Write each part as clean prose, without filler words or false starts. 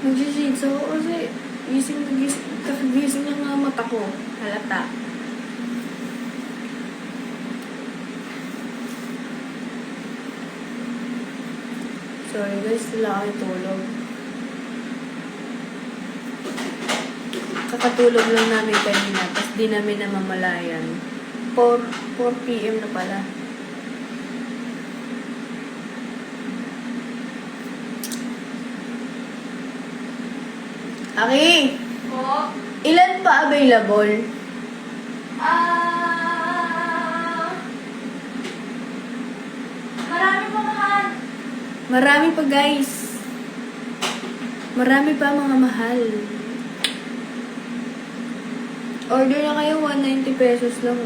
Nag-shades ako kasi kakagising ng mga mata ko. Halata. Sorry guys, wala kayo tulog. Kakatulog lang namin kanina, tapos di namin namamalayan. 4 p.m. na pala. Aki! Po? Ilan pa available? Marami po mahal. Marami pa guys. Marami pa mga mahal. Order na kayo, 190 pesos lang.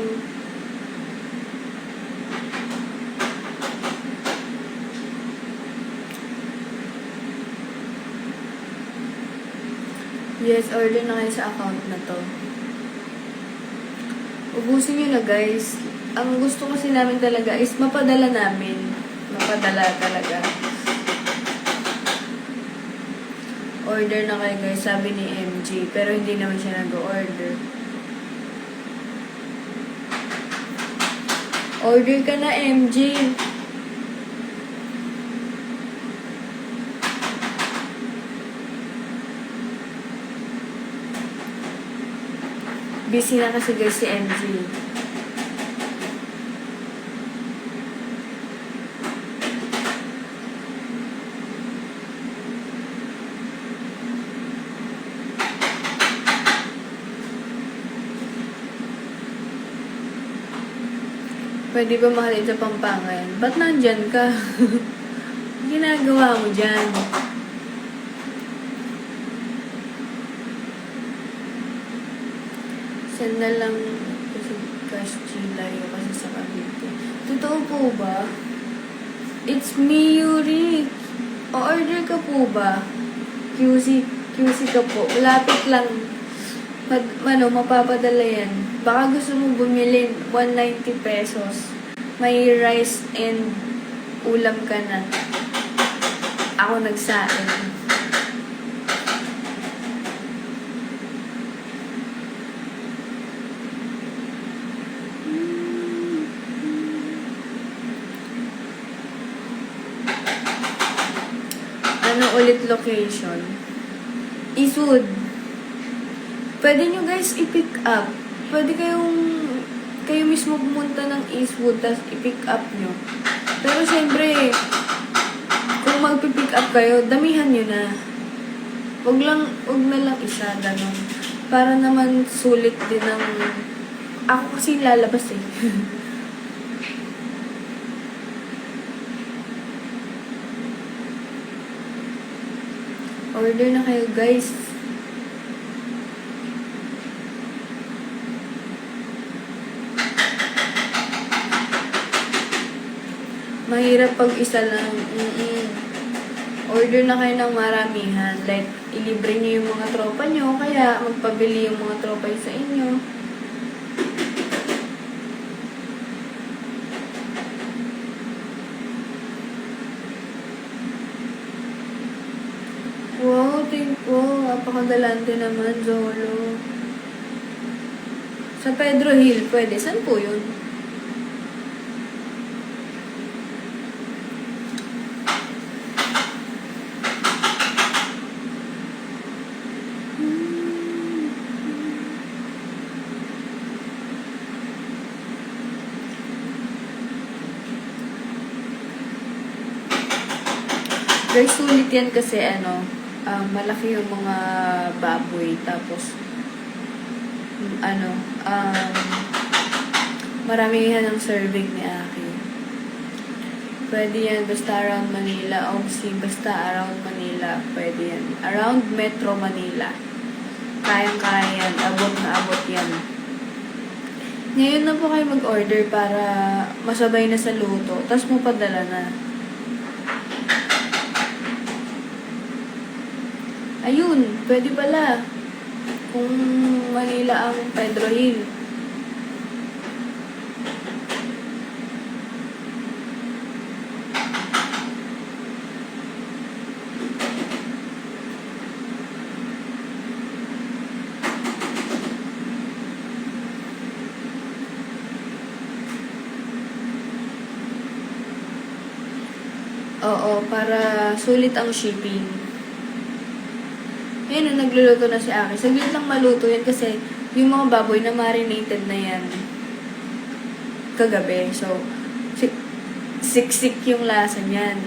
Yes, order na kayo sa account na to. Ubusin nyo na guys. Ang gusto kasi namin talaga is mapadala namin. Mapadala talaga. Order na kayo guys, sabi ni MG. Pero hindi naman siya nag-order. Order ka na, MG. Busy na kasi guys si MG. Pwede ba mahalin sa Pampangan? Ba't nandyan ka? Ginagawa mo dyan? Send na lang kasi cash layo kasi sa Cavite. Totoo po ba? It's me, Yuri. O-order ka po ba? QC ka po. Malapit lang. Mapapadala yan. Baka gusto mo bumili 190 pesos. May rice and ulam ka na. Ako nagsain. Ano ulit location? Eastwood. Pwede nyo guys i-pick up. Pwede kayo mismo pumunta ng Eastwood tapos i-pick up nyo. Pero syempre, kung mag-pick up kayo, damihan nyo na. Wag na lang isa, ganun. Para naman sulit din ng... Ako kasi lalabas eh. Order na kayo guys. Mahirap pag isa lang. Order na kayo ng maramihan. Like, ilibre niyo yung mga tropa nyo. Kaya, magpabili yung mga tropa sa inyo. Wow, apakagalante naman, Zolo. Sa Pedro Hill, pwede. Saan po yun? Guys, sulit yan kasi malaki yung mga baboy. Tapos, marami yan ang serving ni Aki. Pwede yan basta around Manila. Basta around Manila. Pwede yan. Around Metro Manila. Kayang-kaya yan. Abot na abot yan. Ngayon na po kayo mag-order para masabay na sa luto. Tapos mapadala na. Ayun, pwede pala. Kung Manila ang Pedro Hill. Oo, para sulit ang shipping. Ayun, nagluluto na si Aki. Saglit lang maluto yan kasi yung mga baboy na marinated na yan kagabi. So, siksik yung lasa niyan.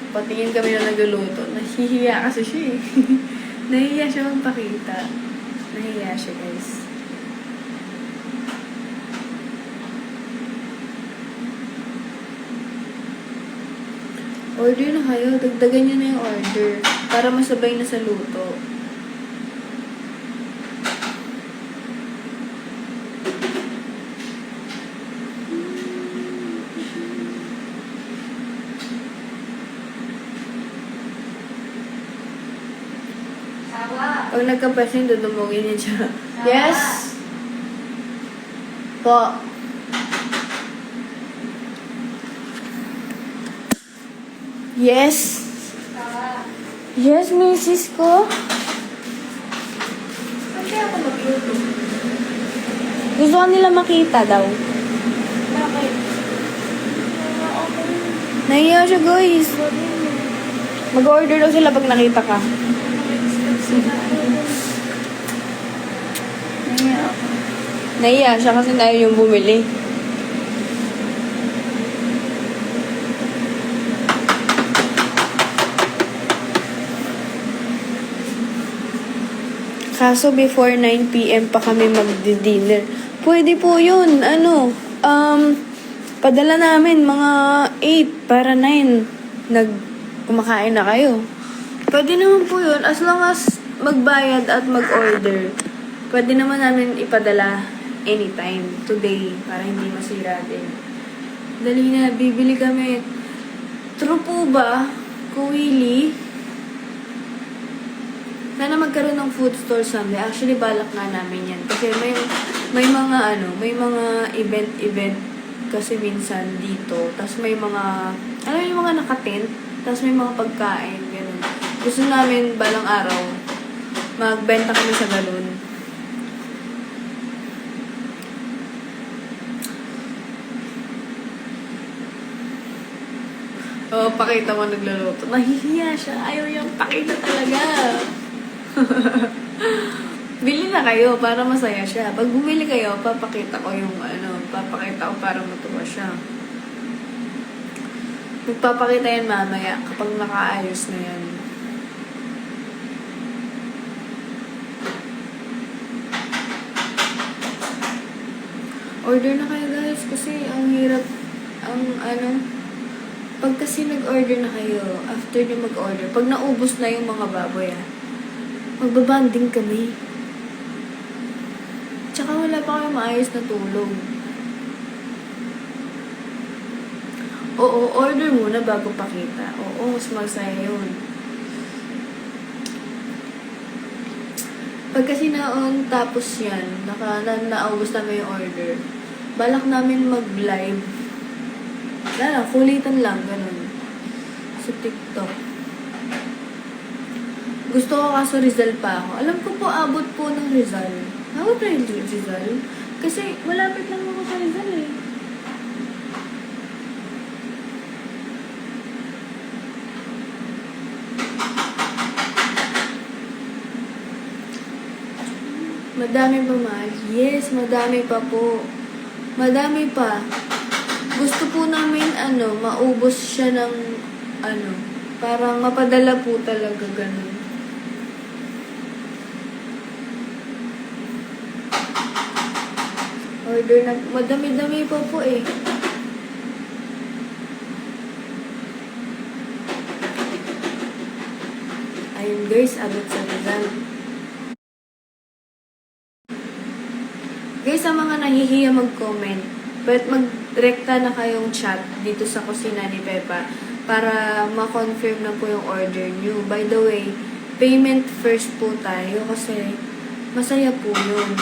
Patingin kami na nagluluto. Nahihiya kasi siya eh. Nahihiya siya magpakita. Nahihiya siya, guys. Order na kayo. Dagdagan nyo na yung order. Para masabay na sa luto. Pag nagkapasin, dudumugin niya siya. Yes! Po. Yes! Yes, misis ko. Ba't kaya ako magluto? Gusto ka nila makita daw. Bakit? Nahiya siya, guys. Mag-order daw sila pag nakita ka. Nahiya siya kasi tayo yung bumili. Kaso before 9 p.m. pa kami magdi-dinner. Pwede po yun. Padala namin mga 8 para 9. Kumakain na kayo. Pwede naman po yun. As long as magbayad at mag-order. Pwede naman namin ipadala anytime. Today. Para hindi masira din. Dali na. Bibili kami. True po ba? Kuwili? Sana magkaroon ng food store someday. Actually, balak nga namin yan. Kasi may mga event kasi minsan dito. Tapos may mga, yung mga nakatent. Tapos may mga pagkain, gano'n. Gusto namin balang araw, magbenta kami sa galon. Oh, pakita mo nagluluto. Nahihiya siya. Ayaw niyang pakita talaga. Bili na kayo para masaya siya. Pag bumili kayo, papakita ko para matuwa siya. Magpapakita yan mamaya kapag nakaayos na yan. Order na kayo, guys, kasi ang hirap, pag kasi nag-order na kayo, after nyo mag-order, pag naubos na yung mga baboy, magbabanding kami. Tsaka wala pa kayo maayos na tulog. Oo, order muna bago pakita. Oo, mas masaya yun. Pag kasi tapos yan, naubos namin yung order, balak namin mag-live. Kulitan lang, ganun. Sa TikTok. Gusto ko kaso Rizal pa ako. Alam ko po, abot po ng Rizal. Abot na yung Rizal? Kasi malapit lang ako sa Rizal eh. Madami pa, mahal? Yes, madami pa po. Madami pa. Gusto po namin, maubos siya ng, parang mapadala po talaga, ganun. Order na, madami-dami pa po eh. Ayun guys, abot sa Rizal. Guys, sa mga nahihiya mag-comment, but mag-rekta na kayong chat dito sa kusina ni Pepa para ma-confirm na po yung order nyo. By the way, payment first po tayo kasi masaya po yun.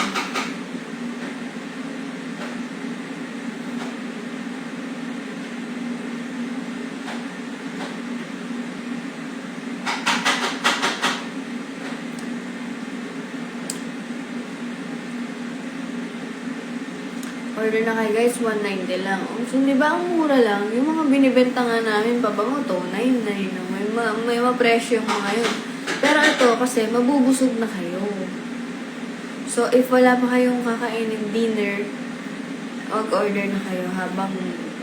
Order na kayo guys, 190 lang. So, di ba ang mura lang? Yung mga binibenta nga namin, pabango to, 99. No? May mapresyo yung mga yun. Pero ito, kasi mabubusog na kayo. So, if wala pa kayong kakainin dinner, mag-order na kayo habang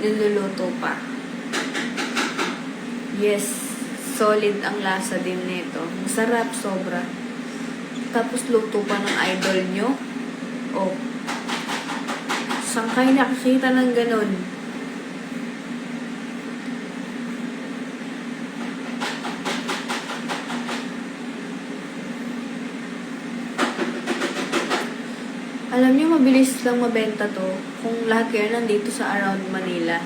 niluluto pa. Yes, solid ang lasa din nito. Masarap, sobra. Tapos luto pa ng idol nyo. Oh. Saan kayo nakikita ng ganun? Alam niyo, mabilis lang mabenta to kung lahat kayo nandito sa around Manila.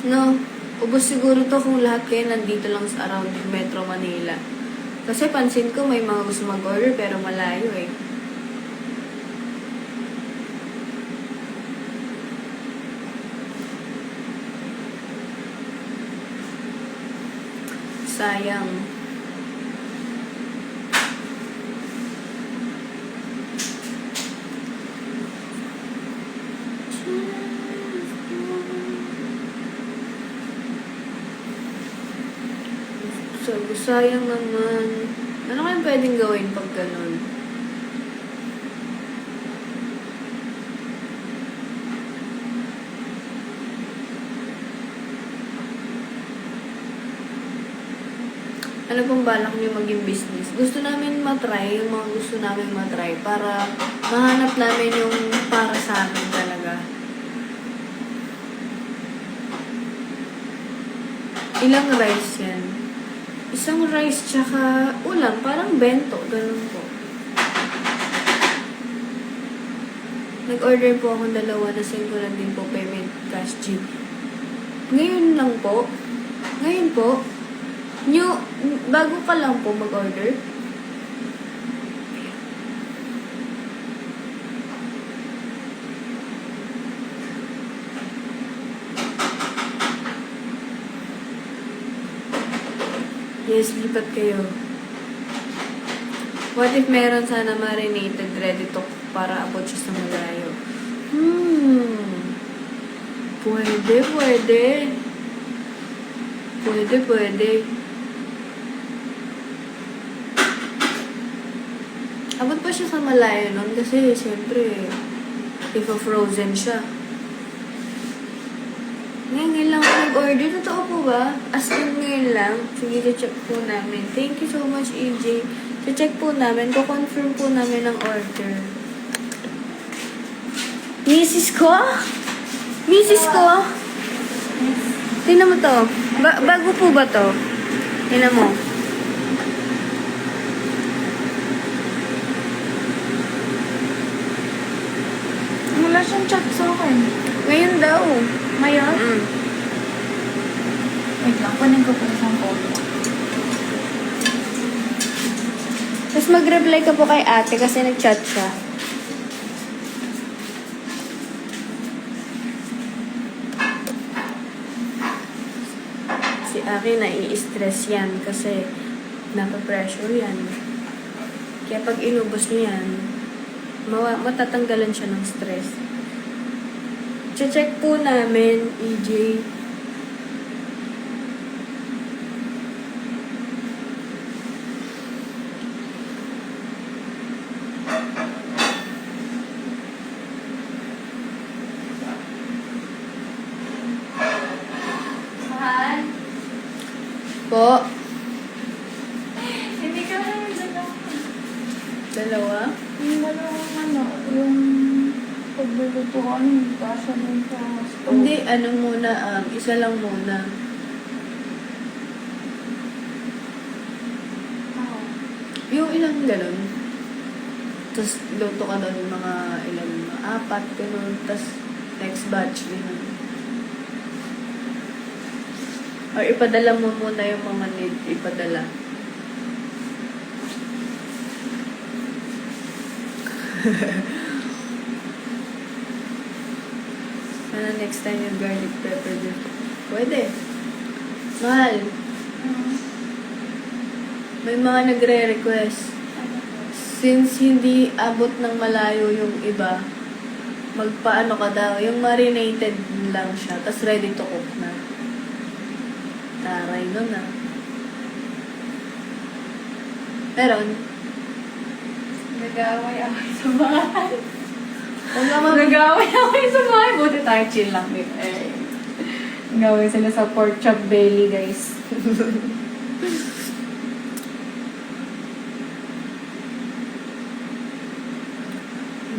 No, ubos siguro to kung lahat kayo nandito lang sa around Metro Manila. Kasi pansin ko may mga gusto mag-order pero malayo eh. Sayang. So, sayang naman. Ano kayang pwedeng gawin pag ganun? Ano pong balak niyo maging business? Gusto namin matry, yung mga gusto namin matry para mahanap namin yung para sa amin talaga. Ilang rice yan? Isang rice tsaka ulam, parang bento, ganun po. Nag-order po akong dalawa, na-send ko lang din po payment cash G. Ngayon lang po. Ngayon po. Bago ka lang po mag-order. Yes, lipat kayo. What if meron sana marinated ready to para abot siya sa malayo? Pwede. Pwede. Abot pa siya sa malayo nun kasi siyempre frozen siya. Ngayon lang ako nag-order. Totoo po ba? As in ngayon lang. Sige, check po namin. Thank you so much, EJ. Check po namin. Ko-confirm po namin ang order. Mrs. ko? Tingnan mo to. Bago po ba to? Tingnan mo. Wala siyang chat sa akin. Ngayon daw. Ngayon? Wait lang, kunin ko po isang photo. Tapos mag-reply ka po kay ate kasi nag-chat siya. Si Aki nai-stress yan kasi napapressure yan. Kaya pag inubos niya yan, matatanggalan siya ng stress. Check po namin, EJ. Mahal? Po, Hindi ka naman dalawa. dalawa. Yung dalawang yung pagluluto ko, kasya nun sa stove. Hindi, muna, isa lang muna. Oo. Yung ilang galon. Tapos, luto ka doon mga ilang, 4, ganun. Tapos, next batch, ganun. Or ipadala mo muna yung mga need ipadala. Sana next time yung garlic pepper din. Pwede. Mahal. May mga nagre-request. Since hindi abot ng malayo yung iba, magpaano ka daw, yung marinated lang siya, tas ready to cook na. Taray nun ah. Meron? Nag-away-away sa bahay. Huwag naman. Nag-away-away sa bahay. Buti tayo chill lang din. Nag-away sila sa pork chop belly, guys.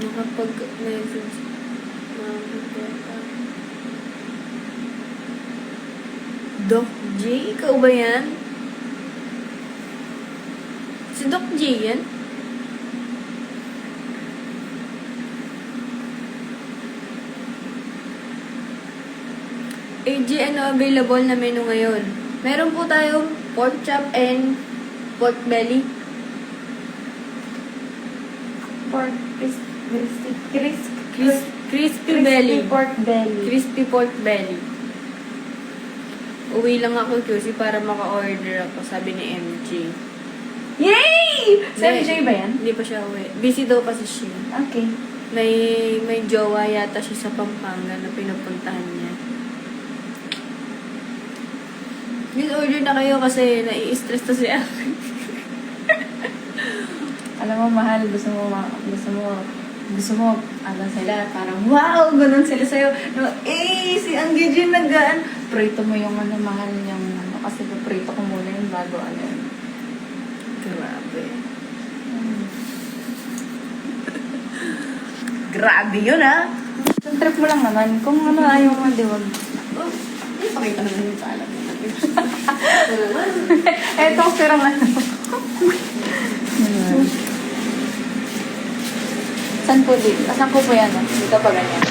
Nakapag-message. Doc J? Ikaw ba yan? Si Doc J yan? AJ, ano available na menu ngayon? Meron po tayong pork chop and pork belly. Pork Crispy belly. pork belly. Crispy pork belly. Uwi lang ako, Cusi, para maka-order ako, sabi ni MJ. Yay! Si MJ ba yan? Hindi pa siya uwi. Busy daw kasi siya. Okay. May jowa yata siya sa Pampanga na pinupuntahan niya. Please order na kayo kasi nai-stress to siya. Alam mo, mahal, gusto mo, ano sila, parang, wow, ganun sila sa'yo. No, si ang Gigi nagaan. Prito mo yung ano, mahal yung ano, kasi prito ko muna yung bago, ano yun. Grabe. Grabe yun, ah. Yung trip mo lang naman. Kung ano, ayaw mo, di wag. Oh, pakita naman yung paalam mo. Eto, pirang ano. Saan po dito? Saan po po yan? Dito pa ganyan.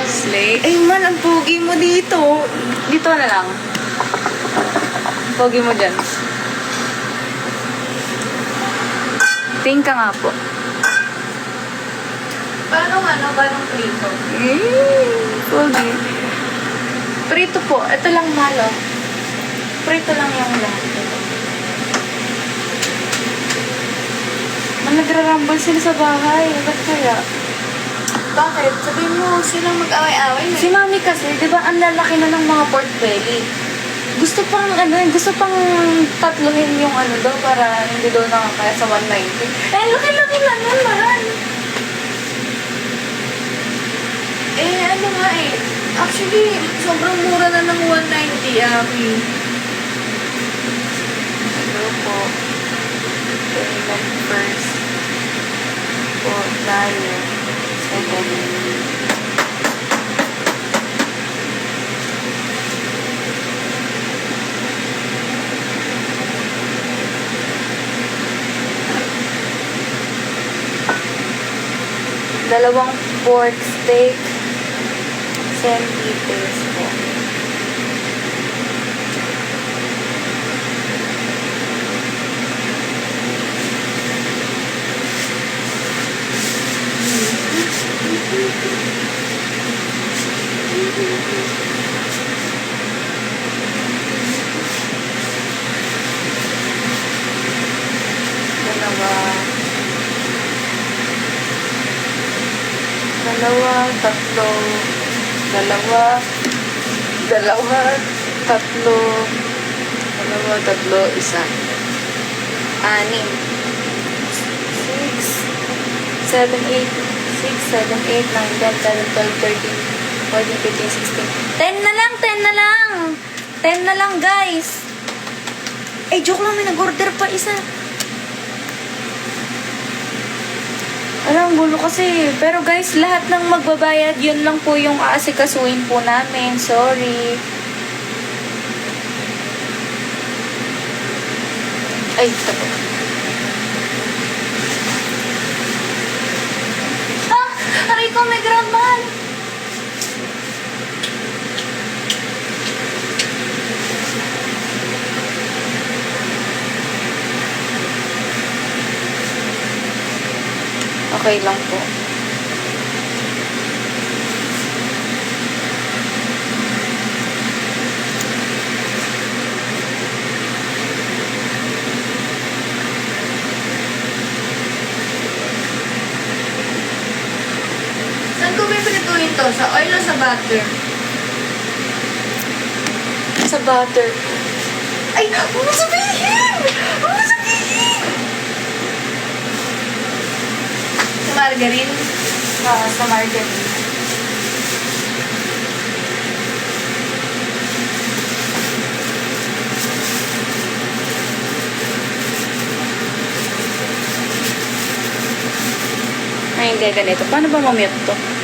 Slay. Ay man, ang pogi mo dito. Dito na lang. Pogi mo dyan. Tingin ka nga po. Paano prito? Pogi. Prito po. Ito lang malo. Prito lang yung lahat. Nagrarambol sila sa bahay. Ba't kaya? Bakit? Sabihin mo silang mag-away-away na. Si Mami kasi, di ba, ang lalaki na ng mga pork belly. Gusto pang tatluhin yung ano daw para hindi daw nakakaya sa 190. Laki-laki na naman. Ano nga eh. Actually, sobrang mura na ng 190, Ami. Hello po. Payment first. Po tayo. Second. Dalawang pork steak. 70 pesos po. Tatlo, isa. 6, 7, 8, 6, 7, 8, 9, 10, 11, 12, 13, 14, 15, 16. 10 na lang! 10 na lang, guys! Joke lang, may nag-order pa isa. Alam, gulo kasi. Pero guys, lahat ng magbabayad, yun lang po yung aasikasuhin po namin. Sorry. Ito po. Aray ko, may ground man! Okay lang po. Ito, sa oil o sa butter? Sa butter. Ay! Huwag mo sabihin! Huwag mo sabihin! Sa margarine? Sa margarine. Ay, hindi ganito. Paano ba mamute to?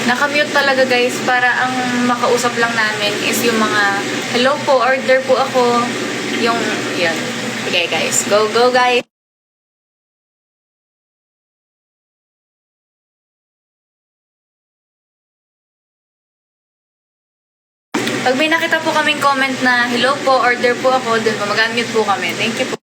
Nakamute talaga guys para ang makausap lang namin is yung mga hello po, order po ako. Yung, yun. Okay guys, go guys! Pag may nakita po kaming comment na hello po, order po ako, dun po mag-unmute po kami. Thank you po.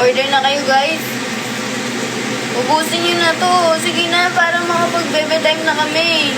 Order na kayo, guys. Ubusin nyo na to. Sige na, para makapag-bebe time na kami.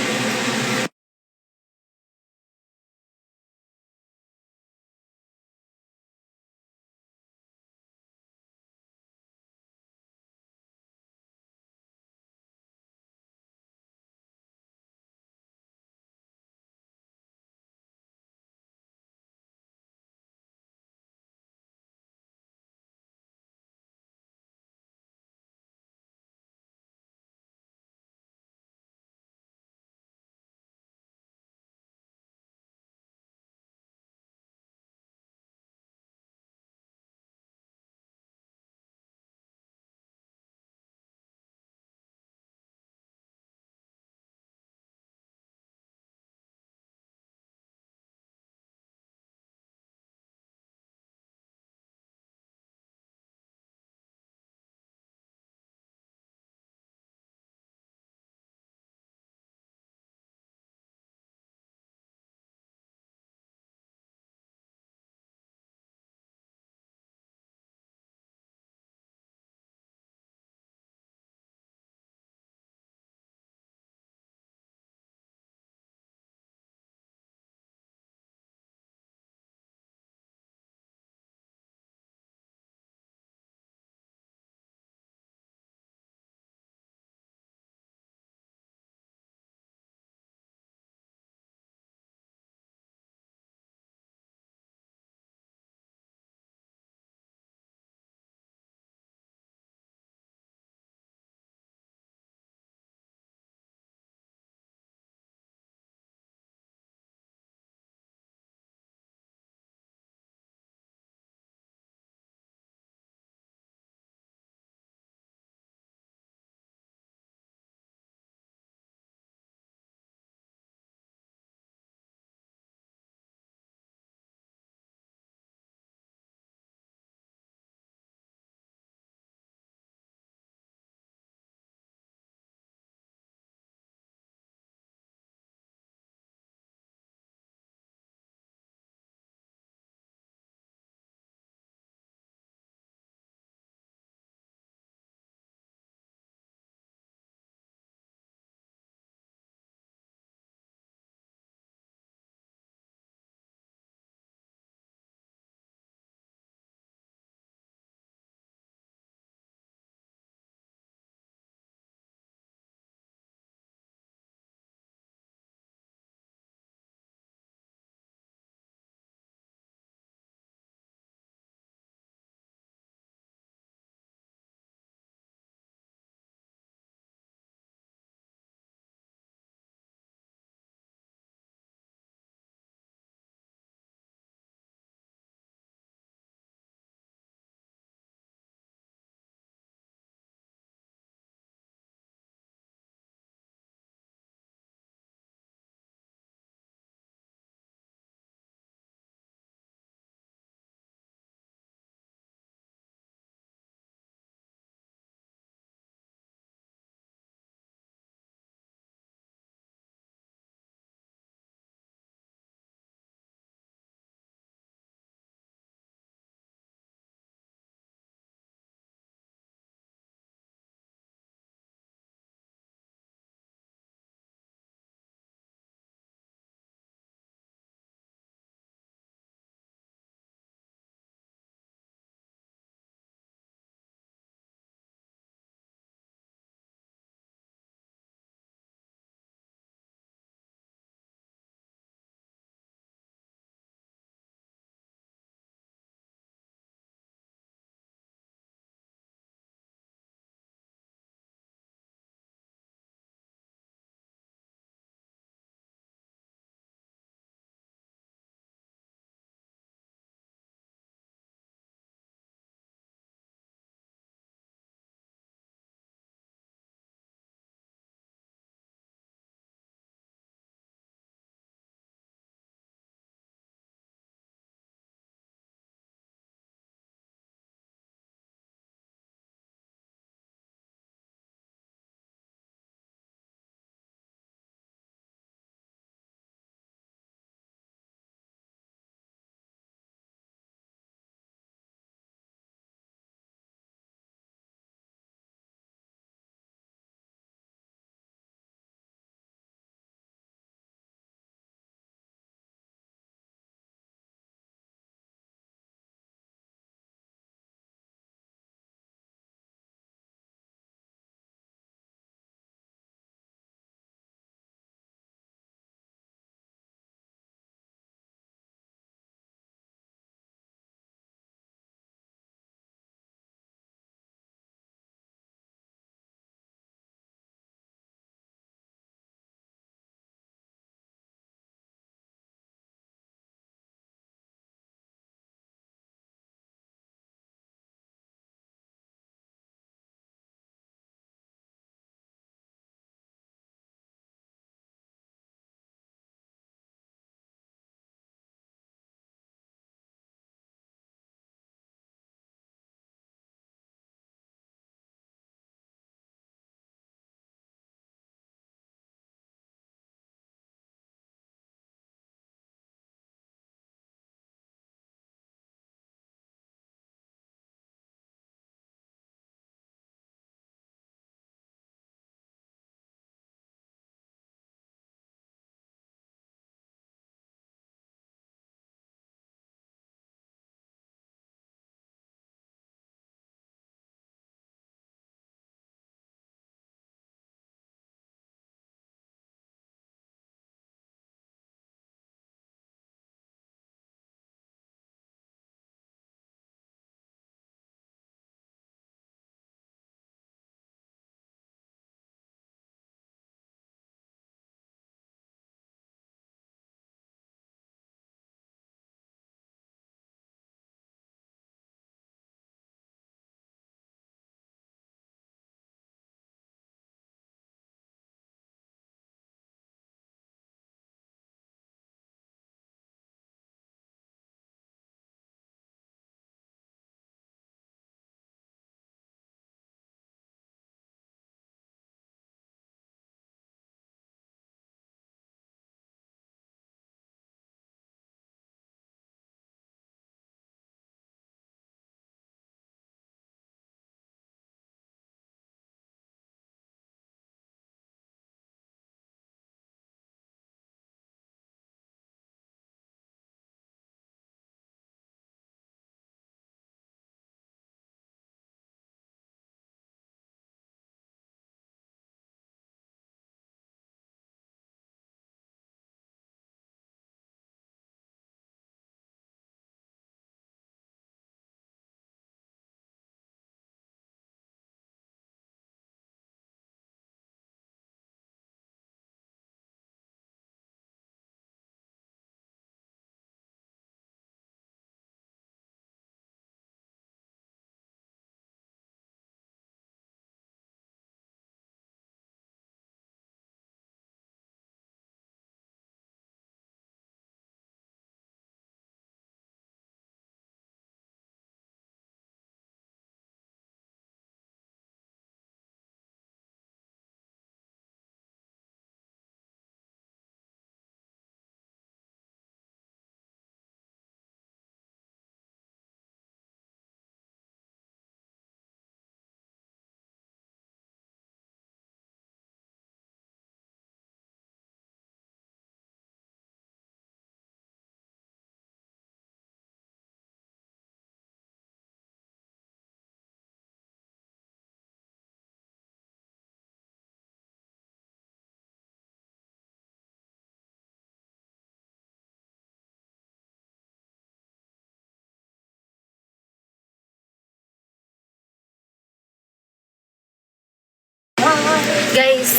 Guys,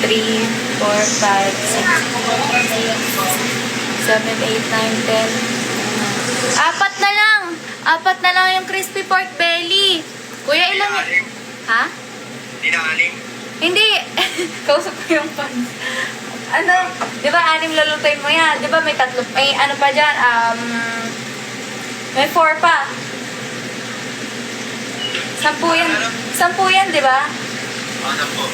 3, 4, 5, 6, 7, 8, 9, 10. Apat na lang yung crispy pork belly. Kuya, ilang... Ha? Hindi na anim. Hindi. Kausap ko yung fans. Ano? Di ba, 6 lulutuin mo yan? Di ba, may 3. May ano pa dyan? May 4 pa. 10 yan. 10 yan, di ba? Ano po?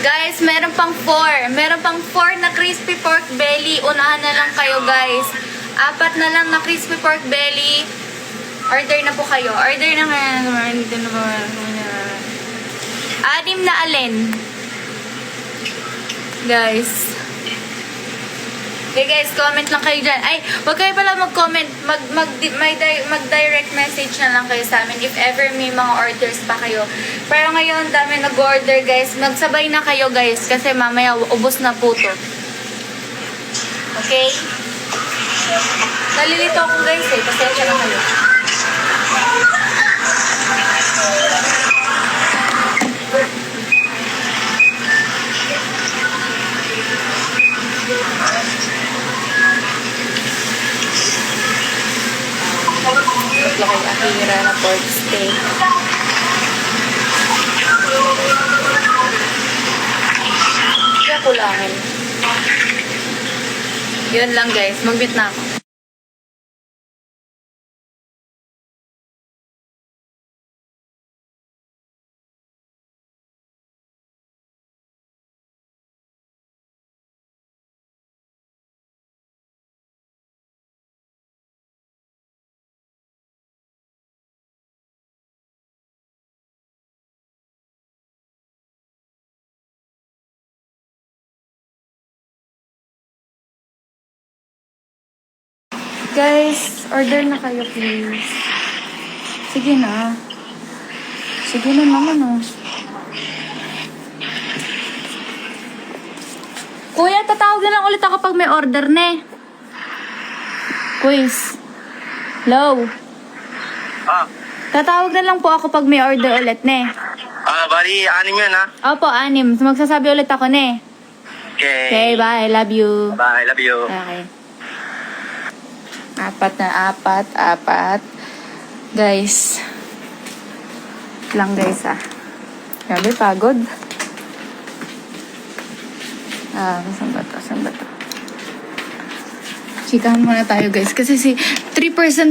Guys, meron pang 4. Meron pang 4 na crispy pork belly. Unahan na lang kayo, guys. 4 na lang na crispy pork belly. Order na po kayo. Order na nga. 6 na alin. Guys. Okay guys, comment lang kayo dyan. Ay, wag kayo pala mag-comment. Mag-direct message na lang kayo sa amin if ever may mga orders pa kayo. Pero ngayon, dami nag-order guys. Magsabay na kayo guys kasi mamaya ubos na po to. Okay? Nalilito ako guys eh. Pasensya na kayo. Ito kay Akira na pork steak. Kaya kulangin. Yun lang guys. Mag-meet na ako. Guys, order na kayo please. Sige na. Sige na naman oh. Kuya, tatawag na lang ulit ako pag may order ne. Quiz. Hello. Tatawag na lang po ako pag may order ulit ne. Bali, 6 yan ha. Opo, 6. Magsasabi ulit ako ne. Okay. Okay, bye. Love you. Bye, love you. Okay. 4. Guys. Lang guys ah. Grabe, pagod. Saan ba to? Chikahan muna tayo guys. Kasi 3%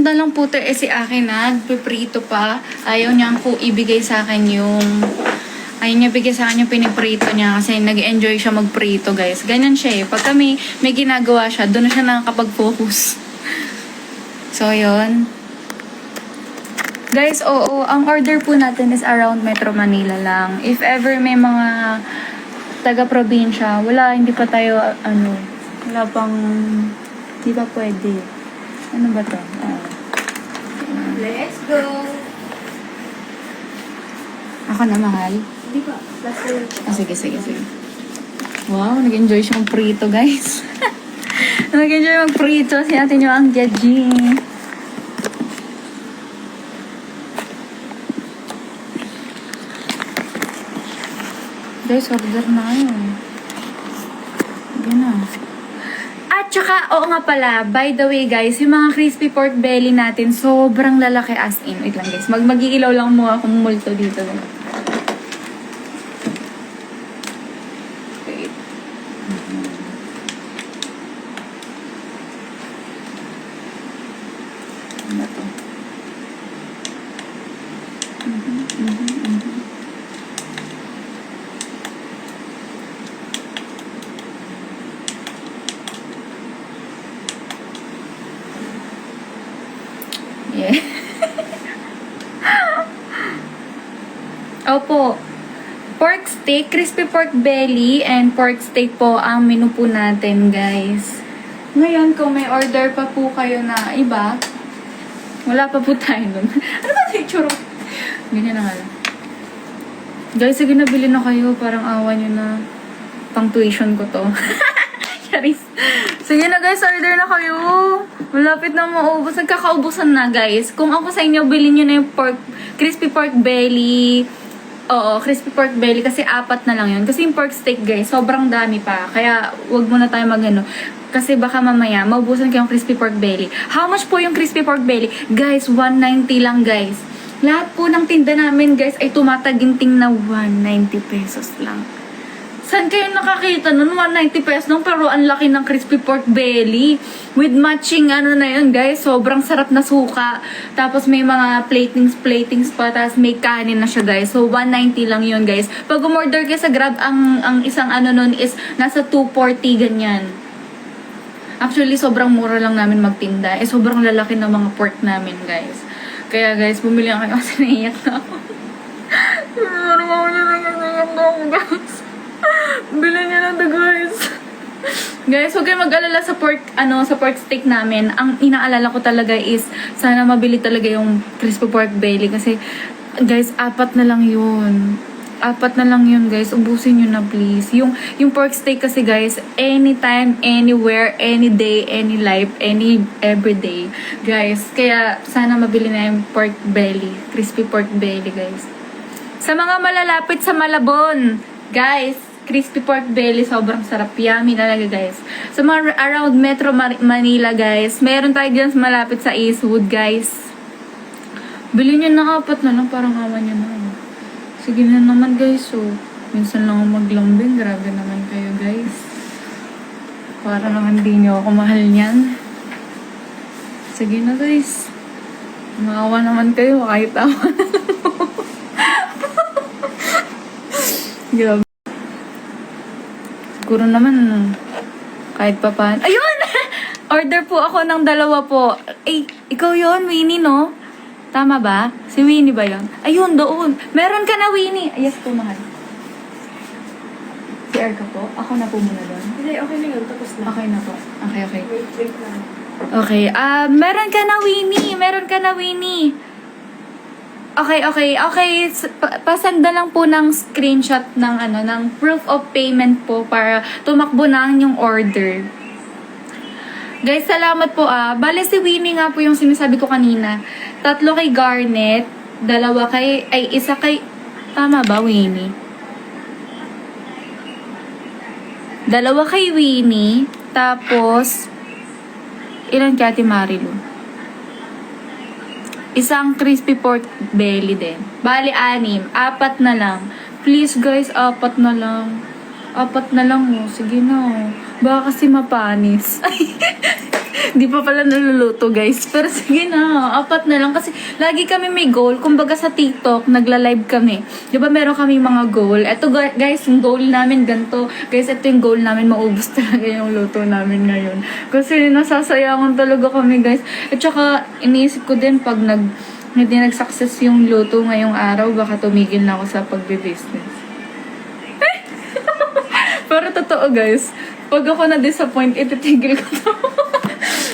na lang po to si akin na. Piprito pa. Ayaw niya ko ibigay sa akin yung... Ayaw niya bigay sa akin yung piniprito niya. Kasi nag-enjoy siya magprito guys. Ganyan siya eh. Pag kami may ginagawa siya, doon na siya nakakapag-focus. So, yun. Guys, oo. Ang order po natin is around Metro Manila lang. If ever may mga taga-probinsya, hindi pa tayo, wala pang, di ba pwede? Ano ba to? Let's go! Ako na, mahal. Di ba? Last na Sige. Wow, nag-enjoy siya prito, guys. Nag-enjoy mag-prito. Si ate nyo ang Geji. Guys, order na kayo. Yan na. At saka, oo nga pala, by the way guys, yung mga crispy pork belly natin, sobrang lalaki as in. Wait lang guys, mag-iilaw lang mo akong multo dito. Wait. Ano to? Yeah. Opo. Pork steak, crispy pork belly, and pork steak po ang menu po natin, guys. Ngayon, kung may order pa po kayo na iba, wala pa po tayo dun. Ano ba ito yung churro? Ganyan na nga lang. Guys, sige na, bili na kayo. Parang awa nyo na. Pang tuition ko to. Charis. Sige na guys, order na kayo. Malapit na maubos. Nagkakaubusan na guys. Kung ako sa inyo, bilhin nyo na yung crispy pork belly, Oo, crispy pork belly kasi 4 na lang yun. Kasi yung pork steak guys, sobrang dami pa. Kaya wag muna tayo magano. Kasi baka mamaya, maubusan kayong crispy pork belly. How much po yung crispy pork belly? Guys, 190 lang guys. Lahat po ng tinda namin guys ay tumataginting na 190 pesos lang. Saan kayo nakakita nun? 190 pesos lang, pero ang laki ng crispy pork belly. With matching ano na yun, guys. Sobrang sarap na suka. Tapos may mga platings pa. Tapos may kanin na siya, guys. So, 190 lang yun, guys. Pag umorder kayo sa Grab, ang isang ano nun is nasa 240, ganyan. Actually, sobrang mura lang namin magtinda. Sobrang lalaki ng mga pork namin, guys. Kaya, guys, bumili ako kasi naiyak na ako. Guys. Bilhin niya na to, guys. Guys, huwag kayo mag-alala sa pork, sa pork steak namin. Ang inaalala ko talaga is, sana mabili talaga yung crispy pork belly. Kasi, guys, 4 na lang yun. 4 na lang yun, guys. Ubusin nyo na, please. Yung pork steak kasi, guys, anytime, anywhere, any day, any life, everyday. Guys, kaya, sana mabili na yung pork belly. Crispy pork belly, guys. Sa mga malalapit sa Malabon, guys, crispy pork belly, sobrang sarap. Yummy talaga, guys. Sa mga around Metro Manila, guys, meron tayo dyan malapit sa Eastwood, guys. Bilhin nyo na 4 na lang, parang awa nyo na. Sige na naman, guys. So, minsan lang ako maglambing. Grabe naman kayo, guys. Para naman di nyo ako mahal niyan. Sige na, guys. Maawa naman kayo, kahit awa na lang. Grabe. Siguro naman, kahit pa paano. Ayun! Order po ako ng 2 po. Eh, ikaw yon Winnie, no? Tama ba? Si Winnie ba yon? Ayun, doon. Meron ka na, Winnie. Yes po, mahal. Si Erka po? Ako na po muna doon. Hindi, okay na yun. Tapos na. Okay na po. Okay. Wait na. Okay. Meron ka na, Winnie. Meron ka na, Winnie. Okay. Pasanda lang po ng screenshot ng ng proof of payment po para tumakbo na yung order. Guys, salamat po Bale si Winnie nga po yung sinasabi ko kanina. 3 kay Garnet, 2 kay, ay 1 kay, tama ba Winnie? 2 kay Winnie, tapos, ilan kay Ate Marilu? 1 crispy pork belly din. Bali, 6. 4 na lang. Please, guys, 4 na lang. 4 na lang, oh. Sige na, oh. Baka kasi mapanis. Di pa pala naluluto, guys. Pero sige na, 4 na lang. Kasi lagi kami may goal. Kumbaga sa TikTok, nagla-live kami. Di ba meron kami mga goal? Ito, guys, yung goal namin ganito. Guys, ito yung goal namin. Maubos talaga yung luto namin ngayon. Kasi nasasayangan talaga kami, guys. At saka, iniisip ko din pag hindi nag-success yung luto ngayong araw, baka tumigil na ako sa pagbe-business. Pero totoo, guys. Pag ako na-disappoint, ititigil ko to.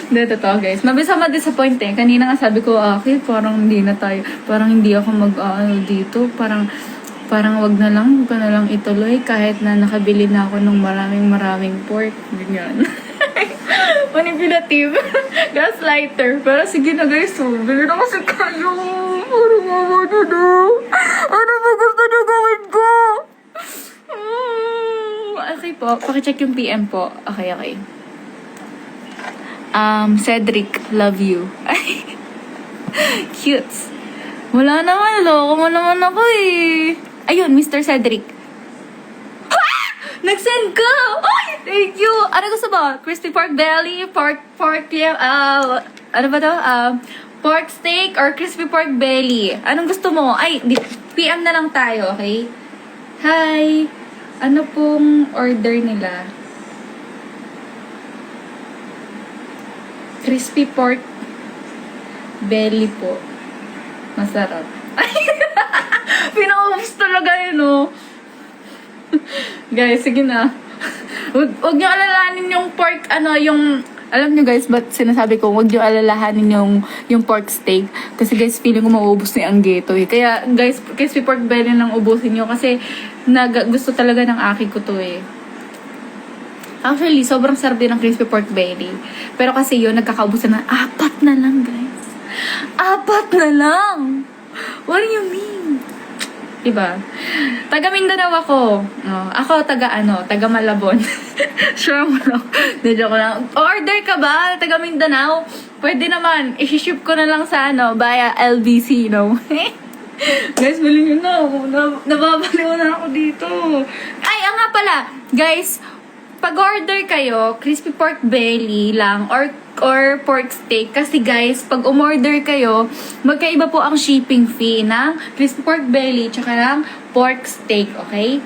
Hindi, totoo, guys. Mabisa ma-disappoint eh. Kanina nga sabi ko, okay, parang hindi na tayo. Parang hindi ako dito. Parang wag na lang ituloy kahit na nakabili na ako ng maraming pork. Ganyan. Manipulative. Gaslighter. Pero sige na, guys. Bili na kasi kayo. Parang mawa nyo na. Ano ba gusto nyo gawin ko? Okay po. Pakicheck yung PM po. Okay. Cedric, love you. Cute. Wala naman, loko mo naman ako eh. Ayun, Mr. Cedric. Ha! Nag-send ka! Ay, thank you! Ano gusto mo? Crispy pork belly, pork, ano ba to? Pork steak or crispy pork belly? Anong gusto mo? Ay, PM na lang tayo, okay? Hi! Ano pong order nila? Crispy pork belly po. Masarap. Pinaubos talaga yun, oh. Guys, sige na. Huwag nyo alalahanin yung pork, alam nyo guys, ba't sinasabi ko, huwag nyo alalahanin yung pork steak. Kasi guys, feeling ko mauubos ni Anggeto eh. Kaya guys, crispy pork belly lang ubusin nyo kasi gusto talaga ng aki ko to eh. Actually, sobrang sarap din ng crispy pork belly. Pero kasi yun, nagkakaubusan na 4 na lang, guys. 4 na lang! What do you mean? Diba? Taga Mindanao ako. Ako taga Malabon. Sure mo lang. Di, joke lang. Order ka ba? Taga Mindanao? Pwede naman. I-ship ko na lang sa via LBC, Guys, bili nyo na. Nababaliw na ako dito. Ay, nga pala. Guys, pag-order kayo, crispy pork belly lang or pork steak. Kasi guys, pag umorder kayo, magkaiba po ang shipping fee ng crispy pork belly tsaka ng pork steak, okay?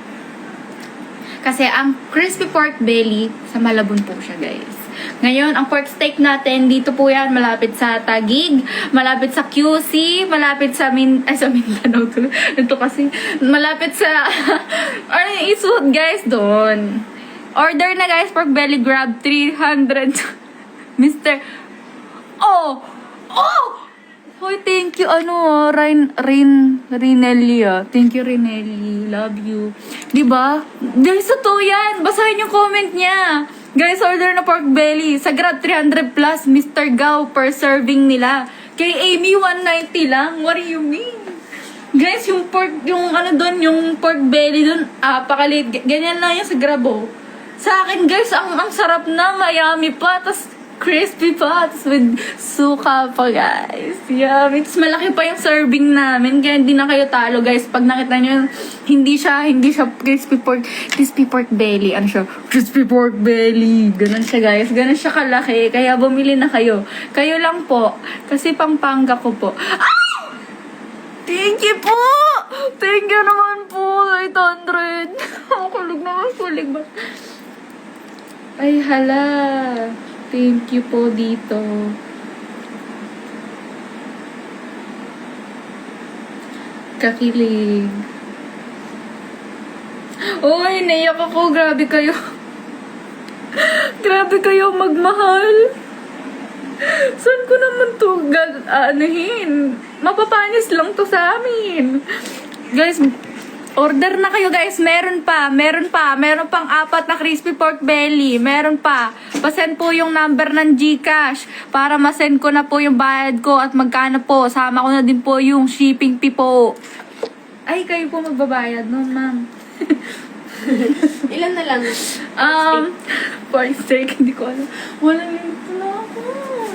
Kasi ang crispy pork belly, sa Malabon po siya, guys. Ngayon, ang pork steak natin, dito po yan, malapit sa Taguig, malapit sa QC, malapit sa Mindanao tuloy. Ito kasi, malapit sa, Eastwood, guys, doon. Order na, guys, pork belly, grab 300. Mr. Oh! Hoy, thank you, Rinelia. Thank you, Rinelli. Love you. Diba? Guys, ito yan. Basahin yung comment niya. Guys, order na pork belly. Sa Grab, 300 plus. Mr. Gao per serving nila. Kay Amy, 190 lang. What do you mean? Guys, yung pork belly doon, pakaliit. Ganyan lang yung sa Grab, oh. Sa akin, guys, ang sarap na. Mayami pa. Tas crispy pa. Tas with suka pa, guys. Yeah. It's malaki pa yung serving namin. Kaya hindi na kayo talo, guys. Pag nakita nyo, hindi siya crispy pork belly. Ano siya? Crispy pork belly. Ganun siya, guys. Ganun siya kalaki. Kaya bumili na kayo. Kayo lang po. Kasi Pampanga ko po. Ay! Thank you po! Thank you naman po. 800. Kulig ba? Ay, hala. Thank you po dito. Kakilig. Oy, naiyak ako. Grabe kayo. Grabe kayo magmahal. Saan ko naman to anuhin? Mapapanis lang to sa amin. Guys, order na kayo, guys. Meron pang 4 na crispy pork belly. Meron pa. Pasend po yung number ng GCash para masend ko na po yung bayad ko at magkano po. Sama ko na din po yung shipping fee po. Ay, kayo po magbabayad no, ma'am. Ilan na lang? Pork steak, hindi ko alam. Walang lito na ako.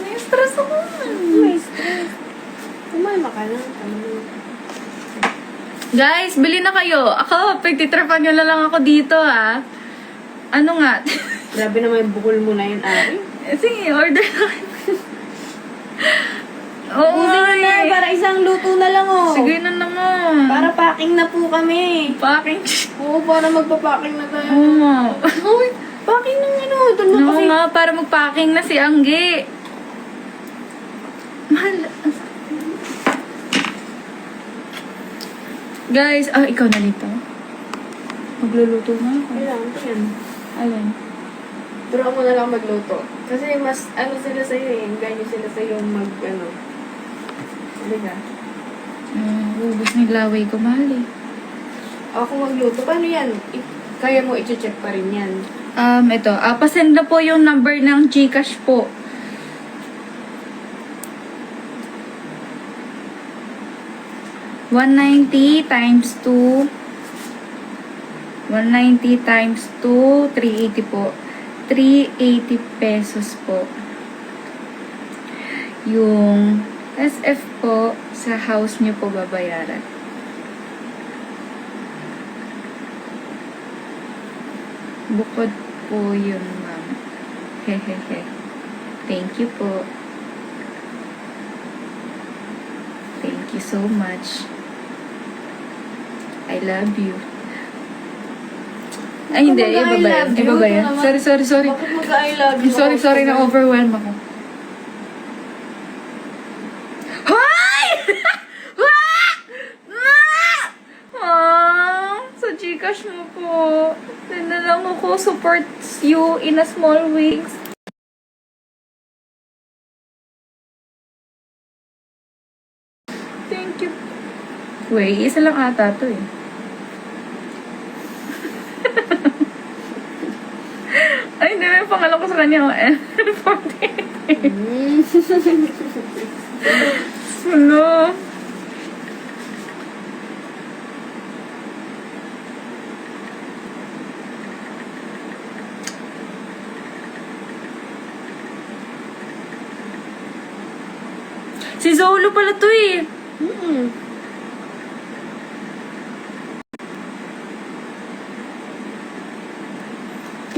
Nai-stress ako. May stress. Kumalma ka lang. Guys, bili na kayo. Ako, pagtitrapan nyo na lang ako dito, ha. Ano nga? Grabe naman yung bukol mo na yun, Ari. Sige, order na. Oo, Ubusin na, para isang luto na lang, oh. sige na naman. Para packing na po kami. Packing. Oo, para magpa-packing na tayo. Oo nga. Uy, packing ng doon na Oo kasi. nga, para mag-packing na si Anggi. Mahal. Guys, ikaw na dito. Magluluto na ako. Kailangan ko yan. Alin? Pero ako na lang magluto. Kasi mas, sila sa'yo eh. Ganyo sila sa'yo Halika. Ubus ng laway ko, mahal eh. Ako magluto. Paano yan? Kaya mo i-check pa rin yan. Ito. Pasend na po yung number ng GCash po. $190 times 2. 190 times 2, 380 po. 380 pesos po. Yung SF po, sa house nyo po babayaran. Bukod po yun, ma'am. Hehehe. Thank you po. Thank you so much. I love you. Ay, hindi. Iba ba yan? Iba ba yan? Sorry. Bakit mag-I love you? Sorry. Na-overwhelm ako. Hoy! Sa Gcash mo po. Send na lang ako. Supports you in a small ways. Thank you. Wait, isa lang ata to eh. Ay, hindi. May pangalan ko sa kanya. Ano? Si Zolo pala to eh.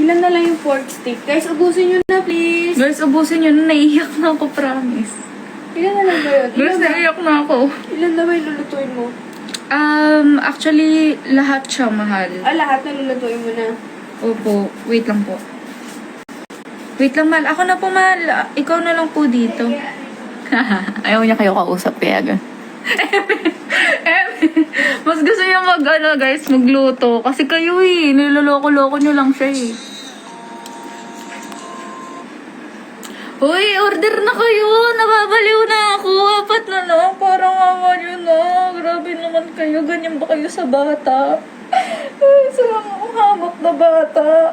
Ilan na lang yung pork steak? Guys, ubusin nyo na, please. Guys, ubusin nyo na. Naiiyak na ako, promise. Ilan na lang ba yun? Guys, naiiyak na ako. Ilan na ba yung lulutuin mo? Actually, lahat siya mahal. Lahat na lulutuin mo na. Opo, wait lang po. Wait lang, mahal. Ako na po, mahal. Ikaw na lang po dito. Ayaw niya kayo kausap, kaya mas gusto niya guys, magluto. Kasi kayo eh, niloloko-loko niyo lang siya eh. Hoy, order na kayo. Nababaliw na ako. 4 na lang. Parang awa niyo na. Grabe naman kayo. Ganyan ba kayo sa bata? Ay, sarang akong hamak na bata.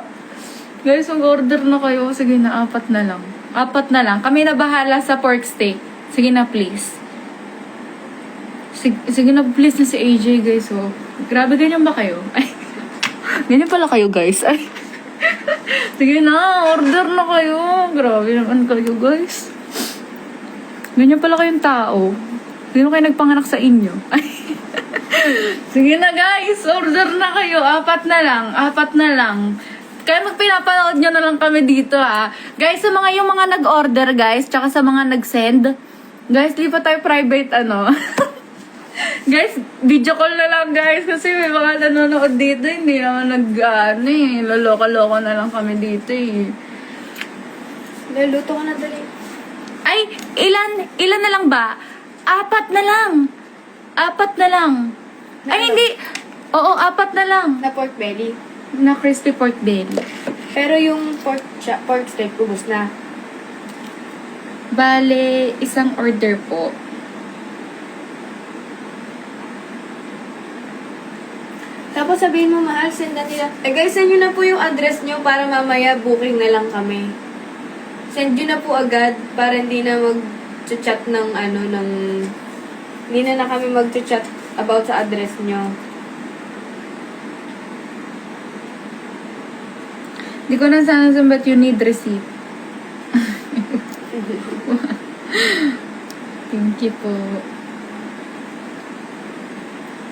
Guys, mag-order na kayo. Sige na, 4 na lang. 4 na lang. Kami na bahala sa pork steak. Sige na, please. Sige na, please na si AJ, guys. Oh. Grabe, ganyan ba kayo? Ay, ganyan pala kayo, guys. Ay. Sige na, order na kayo. Grabe naman kayo, guys. Ganyan pala kayong tao. Sino kayo nagpanganak sa inyo? Ay. Sige na, guys. Order na kayo. 4 na lang. 4 na lang. Kaya magpinapanood nyo na lang kami dito, ha. Guys, sa mga yung mga nag-order, guys, tsaka sa mga nag-send, guys, di pa tayo private, Guys, video call na lang, guys, kasi may mga nanonood dito, hindi naman loloka-loko na lang kami dito, eh. Naluto ko na dali. Ay, ilan na lang ba? 4 na lang. 4 na lang. Ay, hindi. Oo, 4 na lang. Na pork belly. Na crispy pork belly. Pero yung pork steak, ubos na. Bale, isang order po. Tapos sabihin mo, mahal, send na nila. Guys, send nyo na po yung address nyo para mamaya booking na lang kami. Send nyo na po agad para hindi na mag-chat ng hindi na kami mag-chat about sa address nyo. Di ko na sana but you need receipt. Thank you po.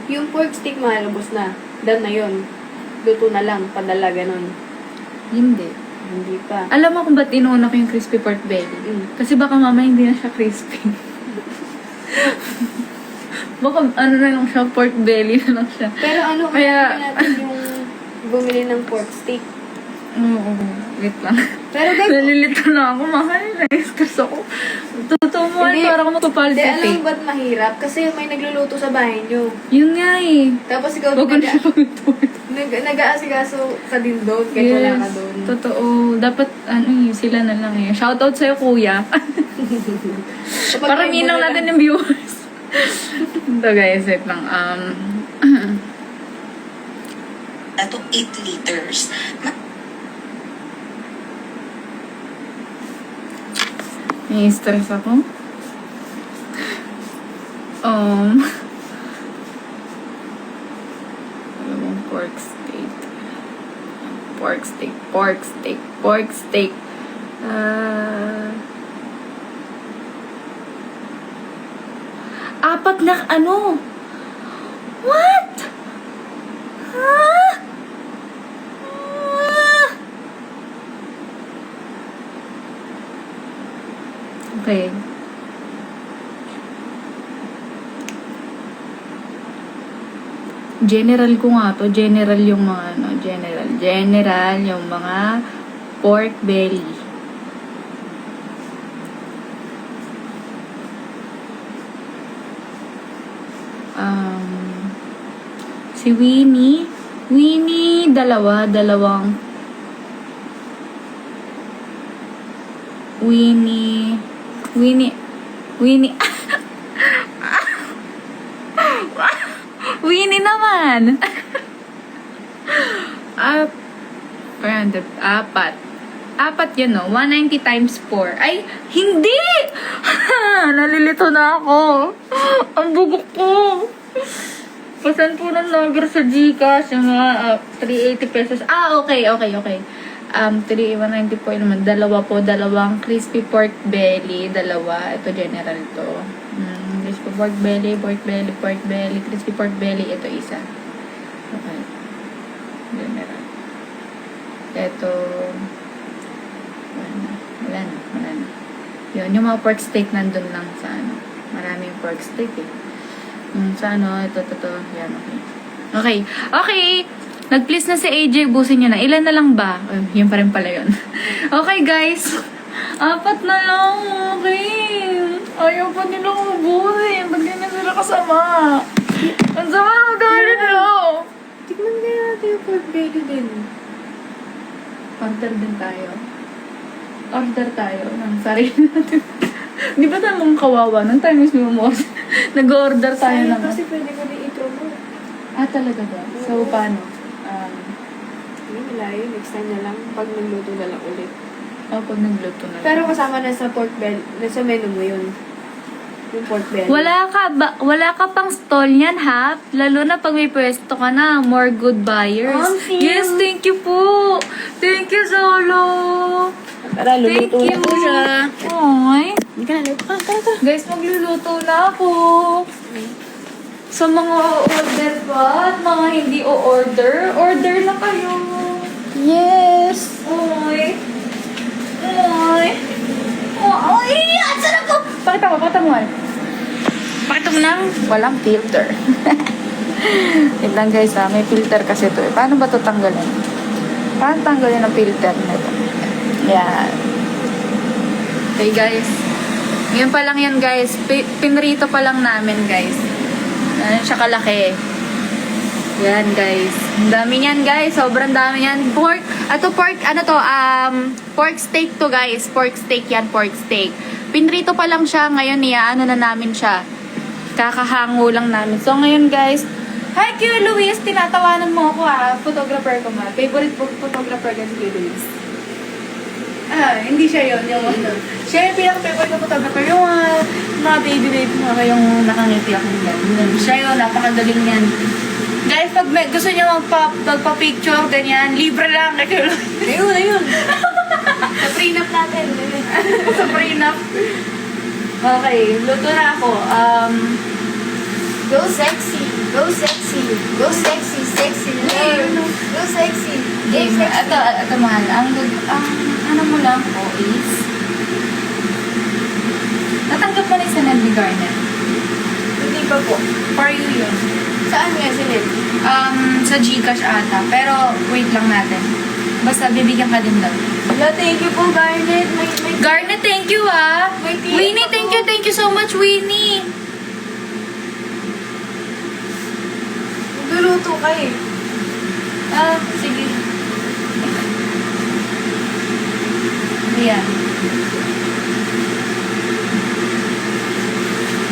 Yung pork steak, mahal, ubos na. Done na yun. Luto na lang, padala, ganun. Hindi. Hindi pa. Alam mo kung ba't inuuna ko yung crispy pork belly? Kasi baka mamaya hindi na siya crispy. Baka na lang siya, pork belly na lang siya. Pero kaya natin yung bumili ng pork steak. Oo, wait lang. Pero guys, Nalilito na ako, mahal. Na-stress ako. Totoo mo, Hindi. parang ako hindi, alam matupalpitate. mo ba't mahirap? Kasi may nagluluto sa bahay nyo. Yun nga eh. Tapos ikaw Huwag ko na siya pag-tour. nag-aasikaso ka din doon, kahit wala ka doon. Totoo. Dapat, sila na lang eh. Shoutout sa'yo, kuya. Parang yun lang natin yung viewers. Ito guys, wait lang. to 8 liters. Nai-stress ako. Dalawang pork steak. Pork steak. Apat na What? Okay. General ko nga to. General yung mga General yung mga pork belly. Si Winnie, dalawang Winnie Winnie naman. 4 yun, no? 190 times 4. Ay, hindi! Nalilito na ako. Ang bugok ko. Pasan po ng logger sa Gcash, yung mga 380 pesos. Okay. 190 po naman. Dalawang crispy pork belly. Ito general to. pork belly, crispy pork belly. Ito isa. Okay. Then, meron. Ito. Wala na. Yun, yung mga pork steak nandun lang sa ano. Maraming pork steak eh. Sa ano, ito. Yan, okay. Okay! Nag-please na si AJ, busin nyo na. Ilan na lang ba? Yun pa rin pala yun. Okay, guys. 4 na lang. Okay. Ayaw pa nila ubusin. Ba't ganyan sila kasama? Ang sama ng galit nila. Tignan kaya natin yung pork belly din. Order din tayo. Order tayo ng sarili natin. Di ba tamang kawawa? Nang time is lumos. Nag-order tayo Sayang ng... kasi pwede ko na i-promote. Talaga ba? So, paano? Hindi, wala yun. Next time na lang. Pag nagluto na lang ulit. Pag nagluto na lang. Pero kasama na sa pork belly. Nasa menu mo yun. Yung pork belly. Wala ka pang stall niyan, ha? Lalo na pag may pwesto ka na, more good buyers. Yes, thank you po. Thank you, Zolo. Tara, Thank luluto you. na po siya. Oy. Hindi ka na, luto ka. Tara. Guys, magluluto na ako. Sa mga order pa at mga hindi o-order, order na kayo. Yes! Oy. Ang sarap ko! Pakita mo. Pakita mo lang. Walang filter. Tignan guys may filter kasi to eh. Paano ba to tanggalin? Paano tanggalin ang filter nito? Yan. Okay guys. Ngayon pa lang yan guys. Pinrito pa lang namin guys. Yan siya kalaki. Yan guys. Ang dami niyan guys. Sobrang dami yan. Pork steak to guys. Pork steak yan, pork steak. Pinrito pa lang siya. Ngayon ano na namin siya. Kakahango lang namin. So ngayon guys. Hi Kuya Luis. Tinatawanan mo ako photographer ko ma. Favorite photographer ko si Kuya Luis. Hindi siya yun. Siya yung pinaka-favorite na photographer. Yung mga baby mga yung nakangiti akong yan. Siya yun. Napakagaling yan. Guys, pag gusto niyo magpa-picture, ganyan, libre lang. Ayun. Sa prenup natin. Sa prenup. Okay, luto na ako. Go sexy. Go sexy. Go sexy. Sexy. Go sexy. Game. Ito mahal. Ang ano mo lang po is, natanggap mo na sa Nelly Garnet. Hindi pa po. For you yun. Saan nga sinit? Sa Gcash ata. Pero, wait lang natin. Basta, bibigyan ka din daw. Hello, thank you po, Garnet. Garnet, thank you May tea Winnie, ako. thank you so much, Winnie. Luluto ka eh. Sige. Ayan.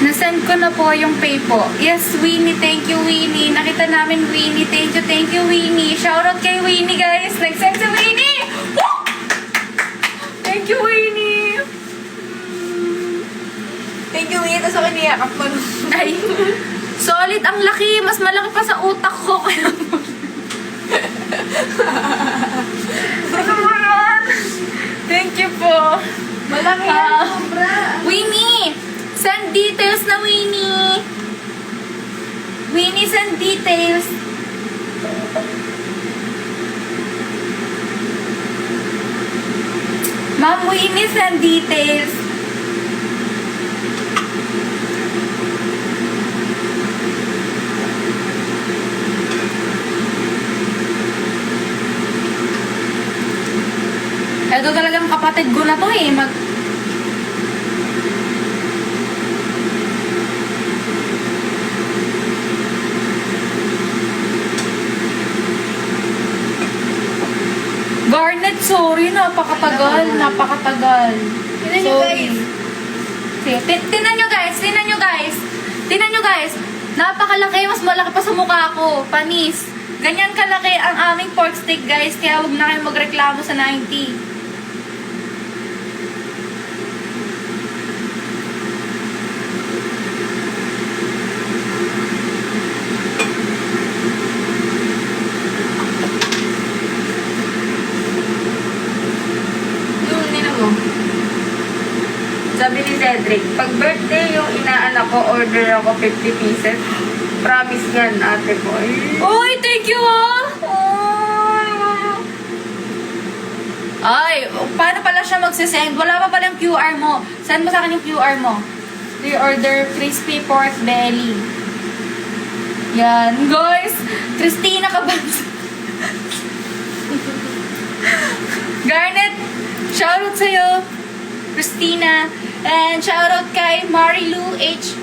Nasend ko na po yung pay po. Yes, Winnie. Thank you, Winnie. Nakita namin, Winnie. Thank you, Winnie. Shoutout kay Winnie, guys. Nag-send si Winnie! Woo! Thank you, Winnie. Thank you, Winnie. Tapos ako niyakap mo. Ay, solid ang laki. Mas malaki pa sa utak ko. Thank you po. Malaki yan, sobra. Winnie! Send details na, Winnie! Winnie, send details. Ma'am Winnie, send details. Ito talagang kapatid ko na to eh. Garnet, sorry. Napakatagal. Tignan nyo, Sorry. guys. Sige, tingnan nyo guys. Napakalaki. Mas malaki pa sa mukha ko. Panis. Ganyan kalaki ang aming pork steak guys. Kaya huwag na kayong magreklamo sa 90. Sabi ni Zed, Cedric, pag birthday yung inaanak ko, order ako 50 pieces. Promise yan, ate ko. Uy, thank you ah! Ay, paano pala siya magsisend? Wala pa palang QR mo. Send mo sa akin yung QR mo. Pre-order crispy pork belly. Yan, guys. Christina Cabans. Garnet, shoutout sa'yo. Christina. And shoutout kay Marilu H.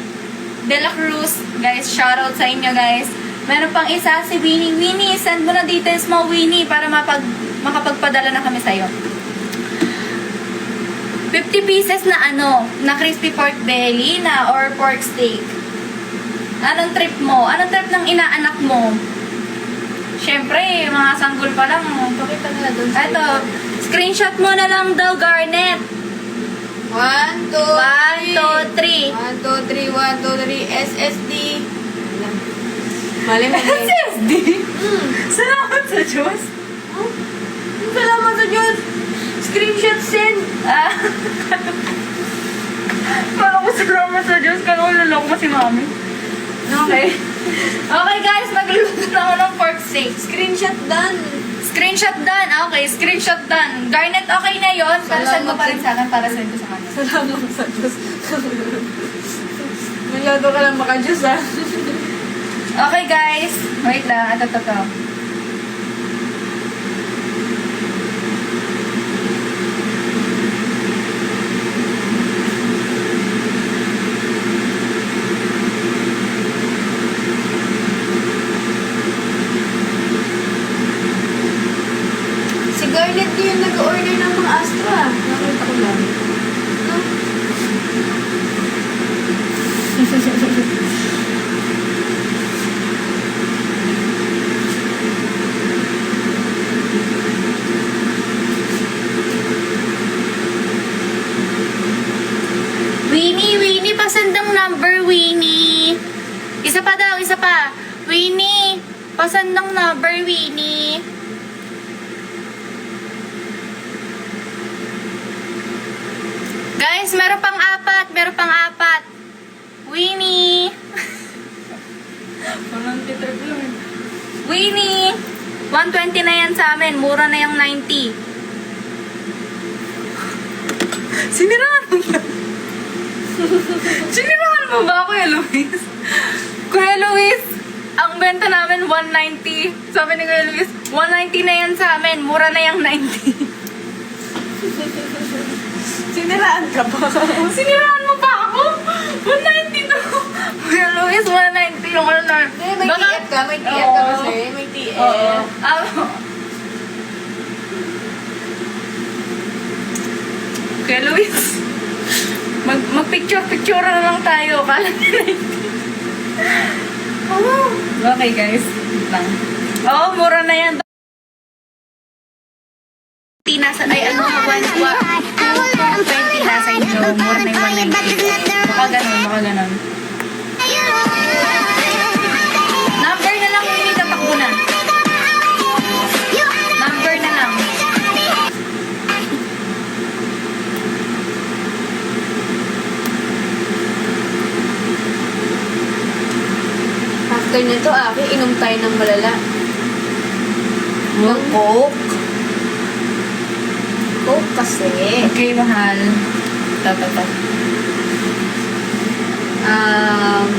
De La Cruz. Guys, shoutout sa inyo, guys. Meron pang isa, si Winnie. Winnie, send mo na details mo, Winnie, para makapagpadala na kami sa'yo. 50 pieces na na crispy pork belly na or pork steak. Anong trip mo? Anong trip ng inaanak mo? Siyempre, mga sanggol pa lang. Pakita nila doon. Ito, screenshot mo na lang daw, Garnet. 1, 2, 1, 2, 3. 1, 2, 3, 1, 2, 3, SSD. Mali mo yun. SSD? Salamat sa Diyos. Salamat sa Diyos. Screenshot send. Kala ko salamat sa Diyos. Kala ko lulok mo si Mami. Okay. Okay guys, magluluto na ako ng pork steak. Screenshot done. Screenshot done. Okay, screenshot done. Garnet, okay na yon. Para send mo pa rin sa akin para send ko sa kanya. Salamat sa Diyos. Naglato ka lang baka Diyos ah. Okay guys. Wait lang. Ito. Si Garnet yung nag-order ng mga Astra. Nakita ko lang. No? Winnie, pasandang number, Winnie. Isa pa daw, isa pa. Winnie, pasandang number, Winnie. Guys, meron pang apat. Winnie. Winnie, 120 na yan sa amin. Mura na yung 90. Siniraan mo ba? Siniraan mo ba, Kuya Luis? Kuya Luis, ang benta namin 190. Sabi ni Kuya Luis, 190 na yan sa amin. Mura na yung 90. Siniraan ka pa. Siniraan mo pa ako? 190 to. Kuya Luis, 190 yung ano na. May TF ka? May TF ka ba, sir? May TF. Oo. Kuya Luis, magpicture na lang tayo. Kala niya 90. Okay guys, wait lang. Oo, mura na yan. Nasa, ay ano, 220 nasa inyo. Mura na yung 190. Baka ganun. Number na lang, hindi tatakbo na. Number na lang. After nito, inom tayo ng malala. Ng Coke. Coke kasi. Okay, mahal. Ito. Um,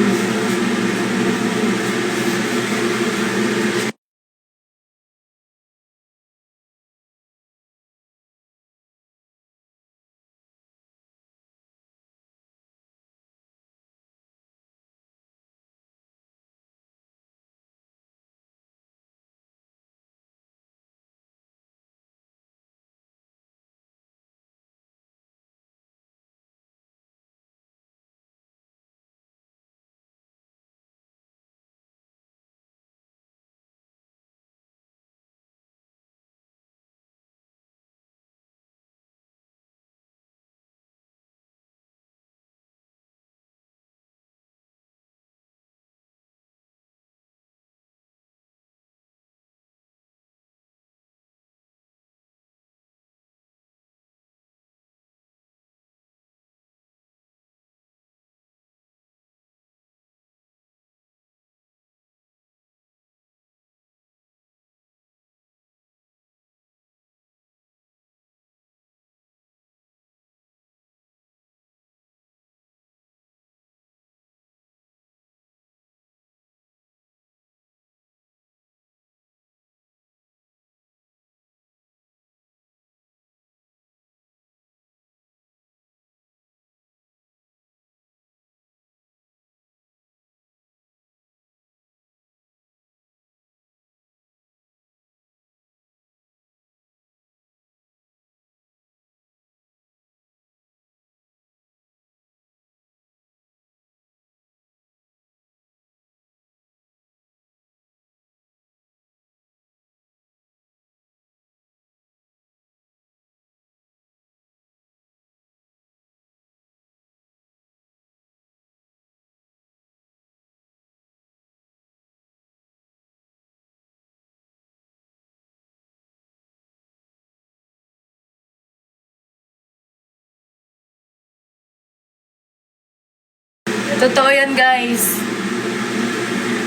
Totoo yan, guys.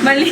Mali.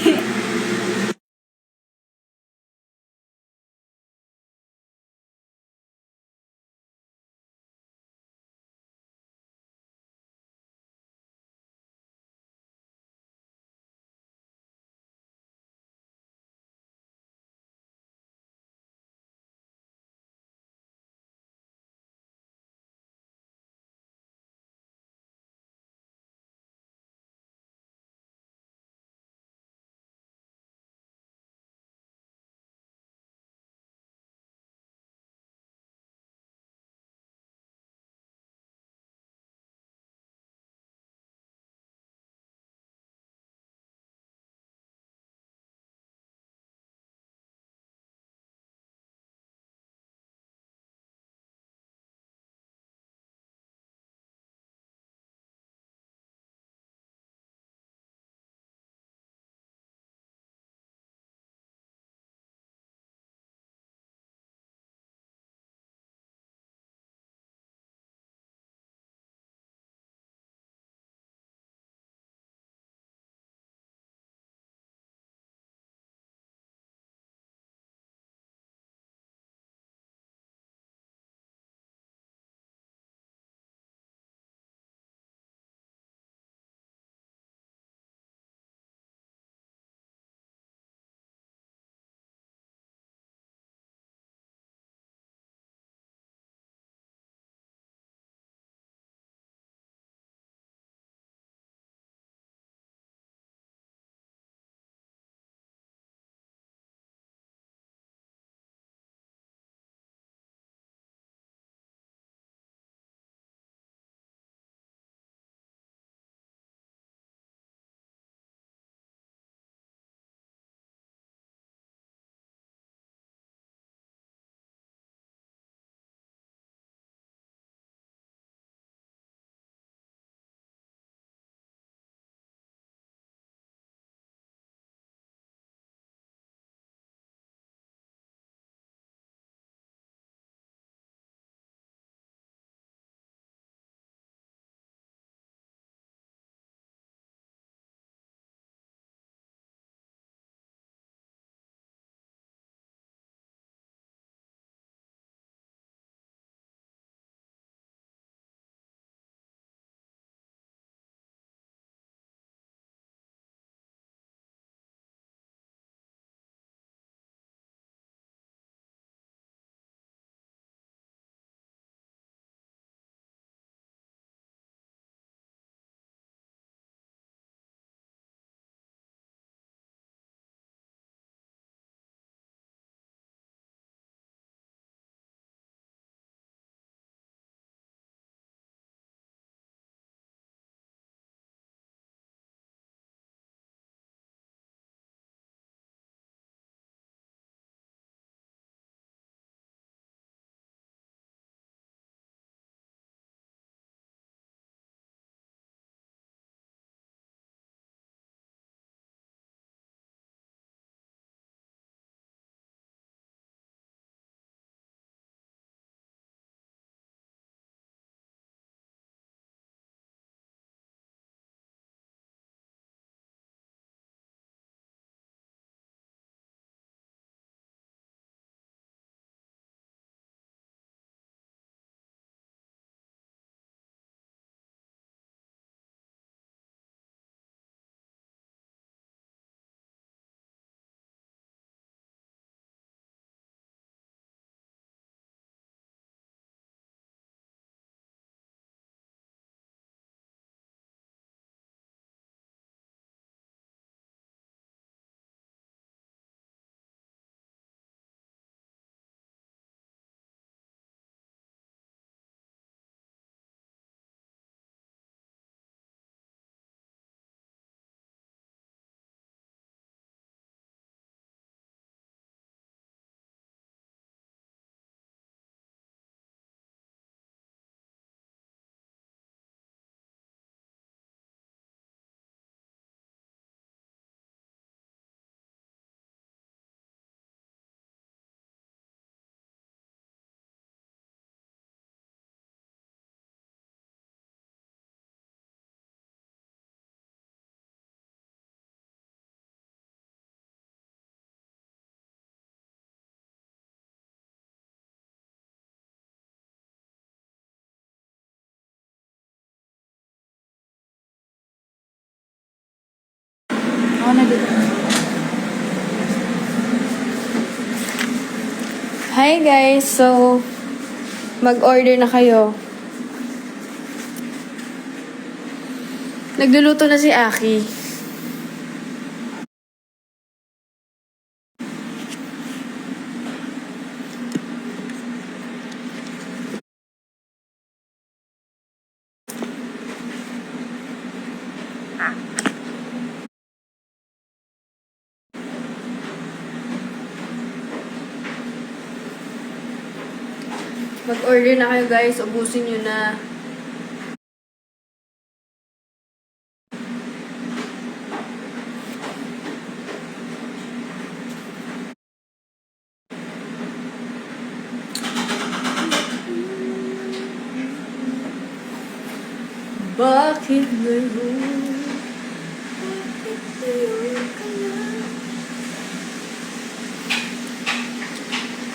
na dito. Hi guys, so mag-order na kayo. Nagluluto na si Aki. Mag-order na kayo guys, ubusin nyo na. Bakit ngayon? Bakit ngayon ka lang?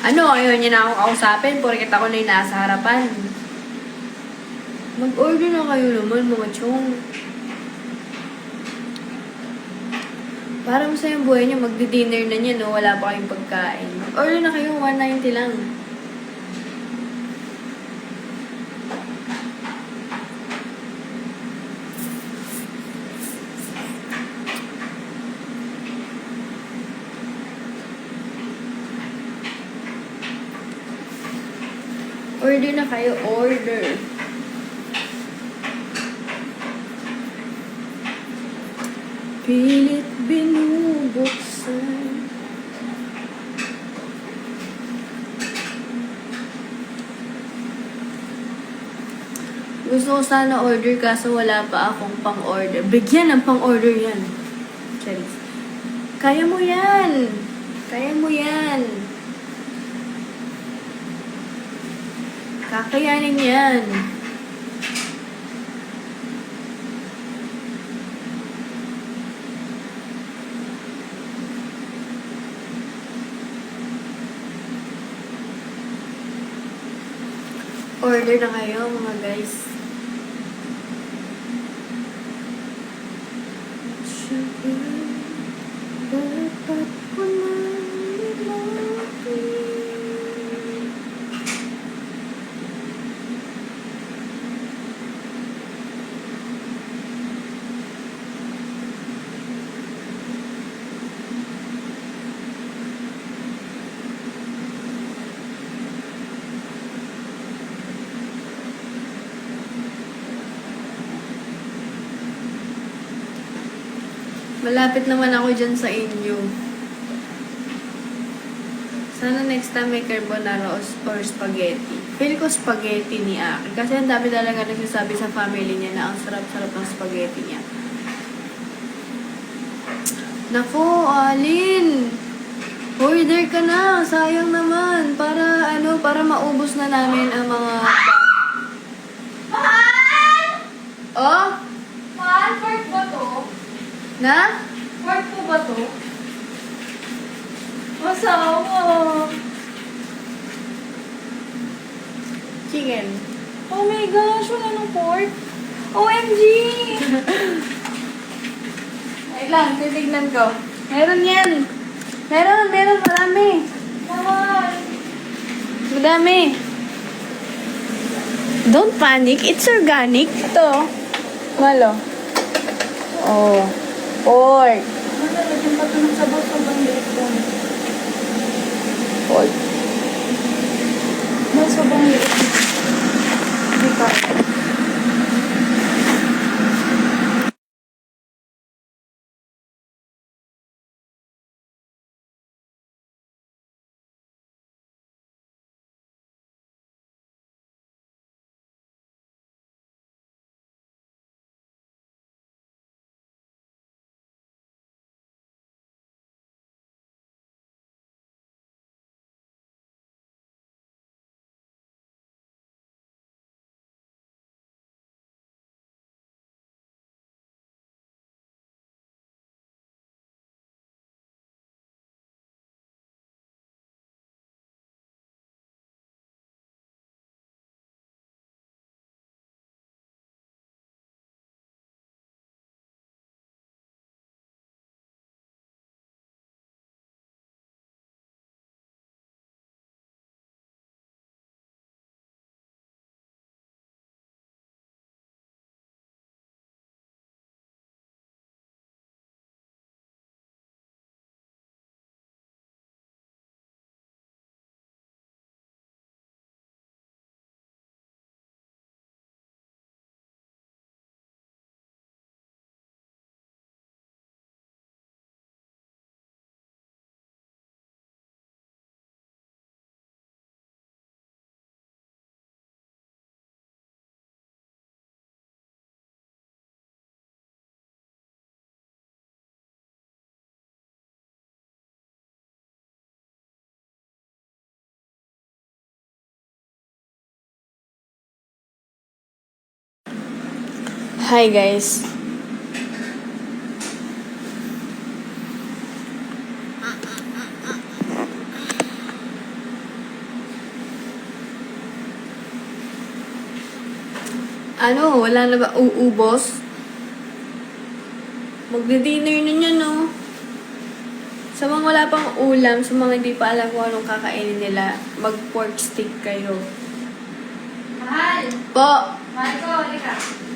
Ano, ayaw niya na akong kausapin porket ako na yung nasa harapan. Mag-order na kayo naman, mga chong. Para masaya yung buhay niya, magdi-dinner na niya, no? Wala pa kayong pagkain. Mag-order na kayo, 190 lang. Order na kayo, order. Pilit binubuksan. Gusto ko sana order kaso wala pa akong pang-order. Bigyan ng pang-order yan. Charis. Kaya mo yan. Kaya mo yan. Kakayanin yan. Order na kayo mga guys. Dapat ko na ilapit. Malapit naman ako dyan sa inyo. Sana next time may carbonara or spaghetti. Feel ko spaghetti ni Aki. Kasi ang dami talaga nagsasabi sa family niya na ang sarap-sarap ng spaghetti niya. Naku, Alin! Order ka na! Sayang naman! Para maubos na namin ang mga... Mahal! Oh? Mahal, pork ba to? Na? Pork po ba to? Masawa. Chicken. Oh my gosh, wala nang pork. OMG! Wait lang, titignan ko. Meron yan. Meron, marami. Mahal. Madami. Don't panic, it's organic. Ito. Malo. Oh. Pork. Malalagyan pa ito ng sabaw-sabang liit ko. Pork. Mas sabang liit. Hindi ka. Hi guys. Ano, wala na ba uubos? Magdi-dinner na niya, no? Sa mga wala pang ulam, sa mga hindi pa alam kung anong kakainin nila, mag-pork steak kayo. Mahal! Po! Mahal ko, halika.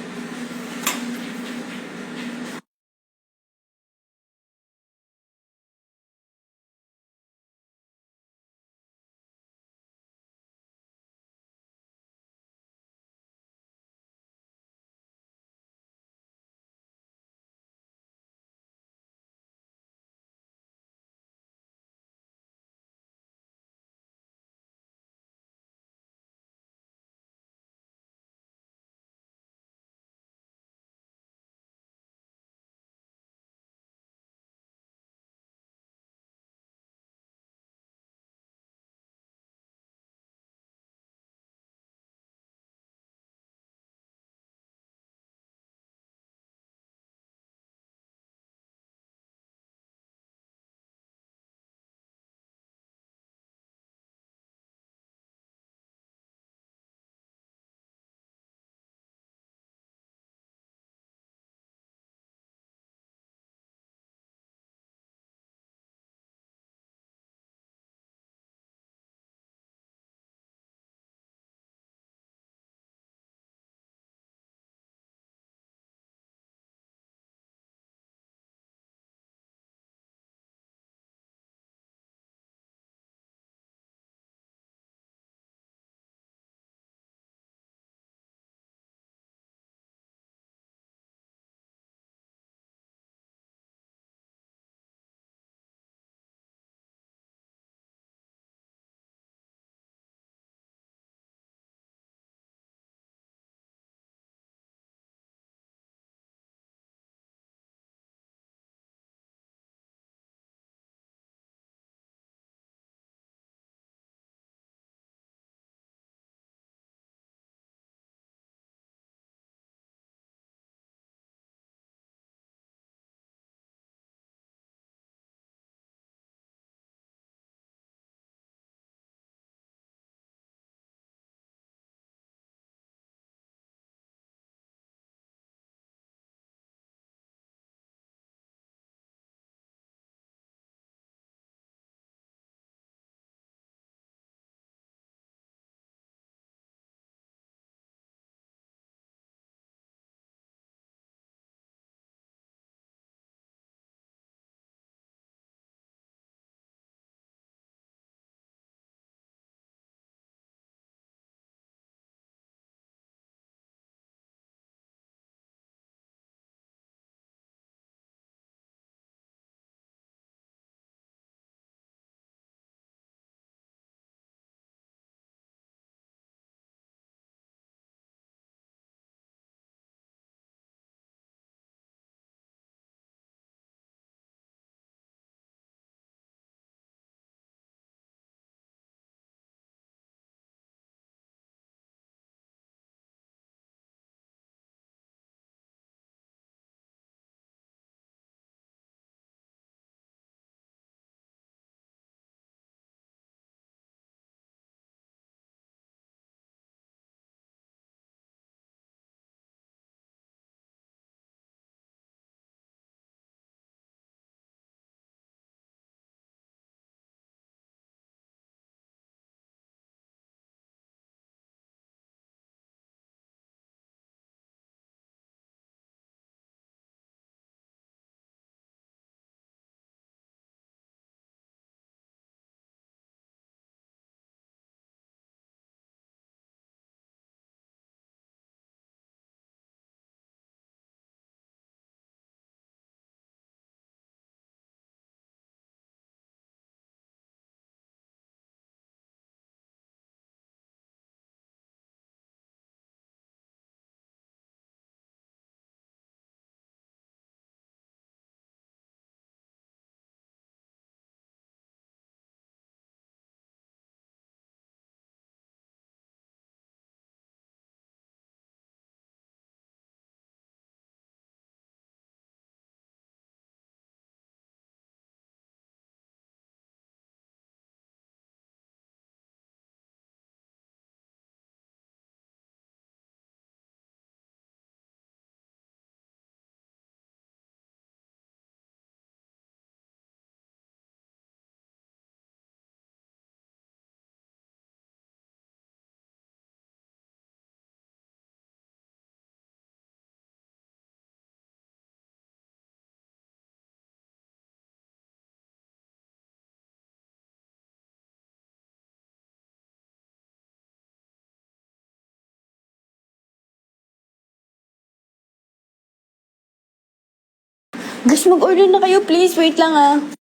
Guys, mag-order na kayo please. Wait lang ah.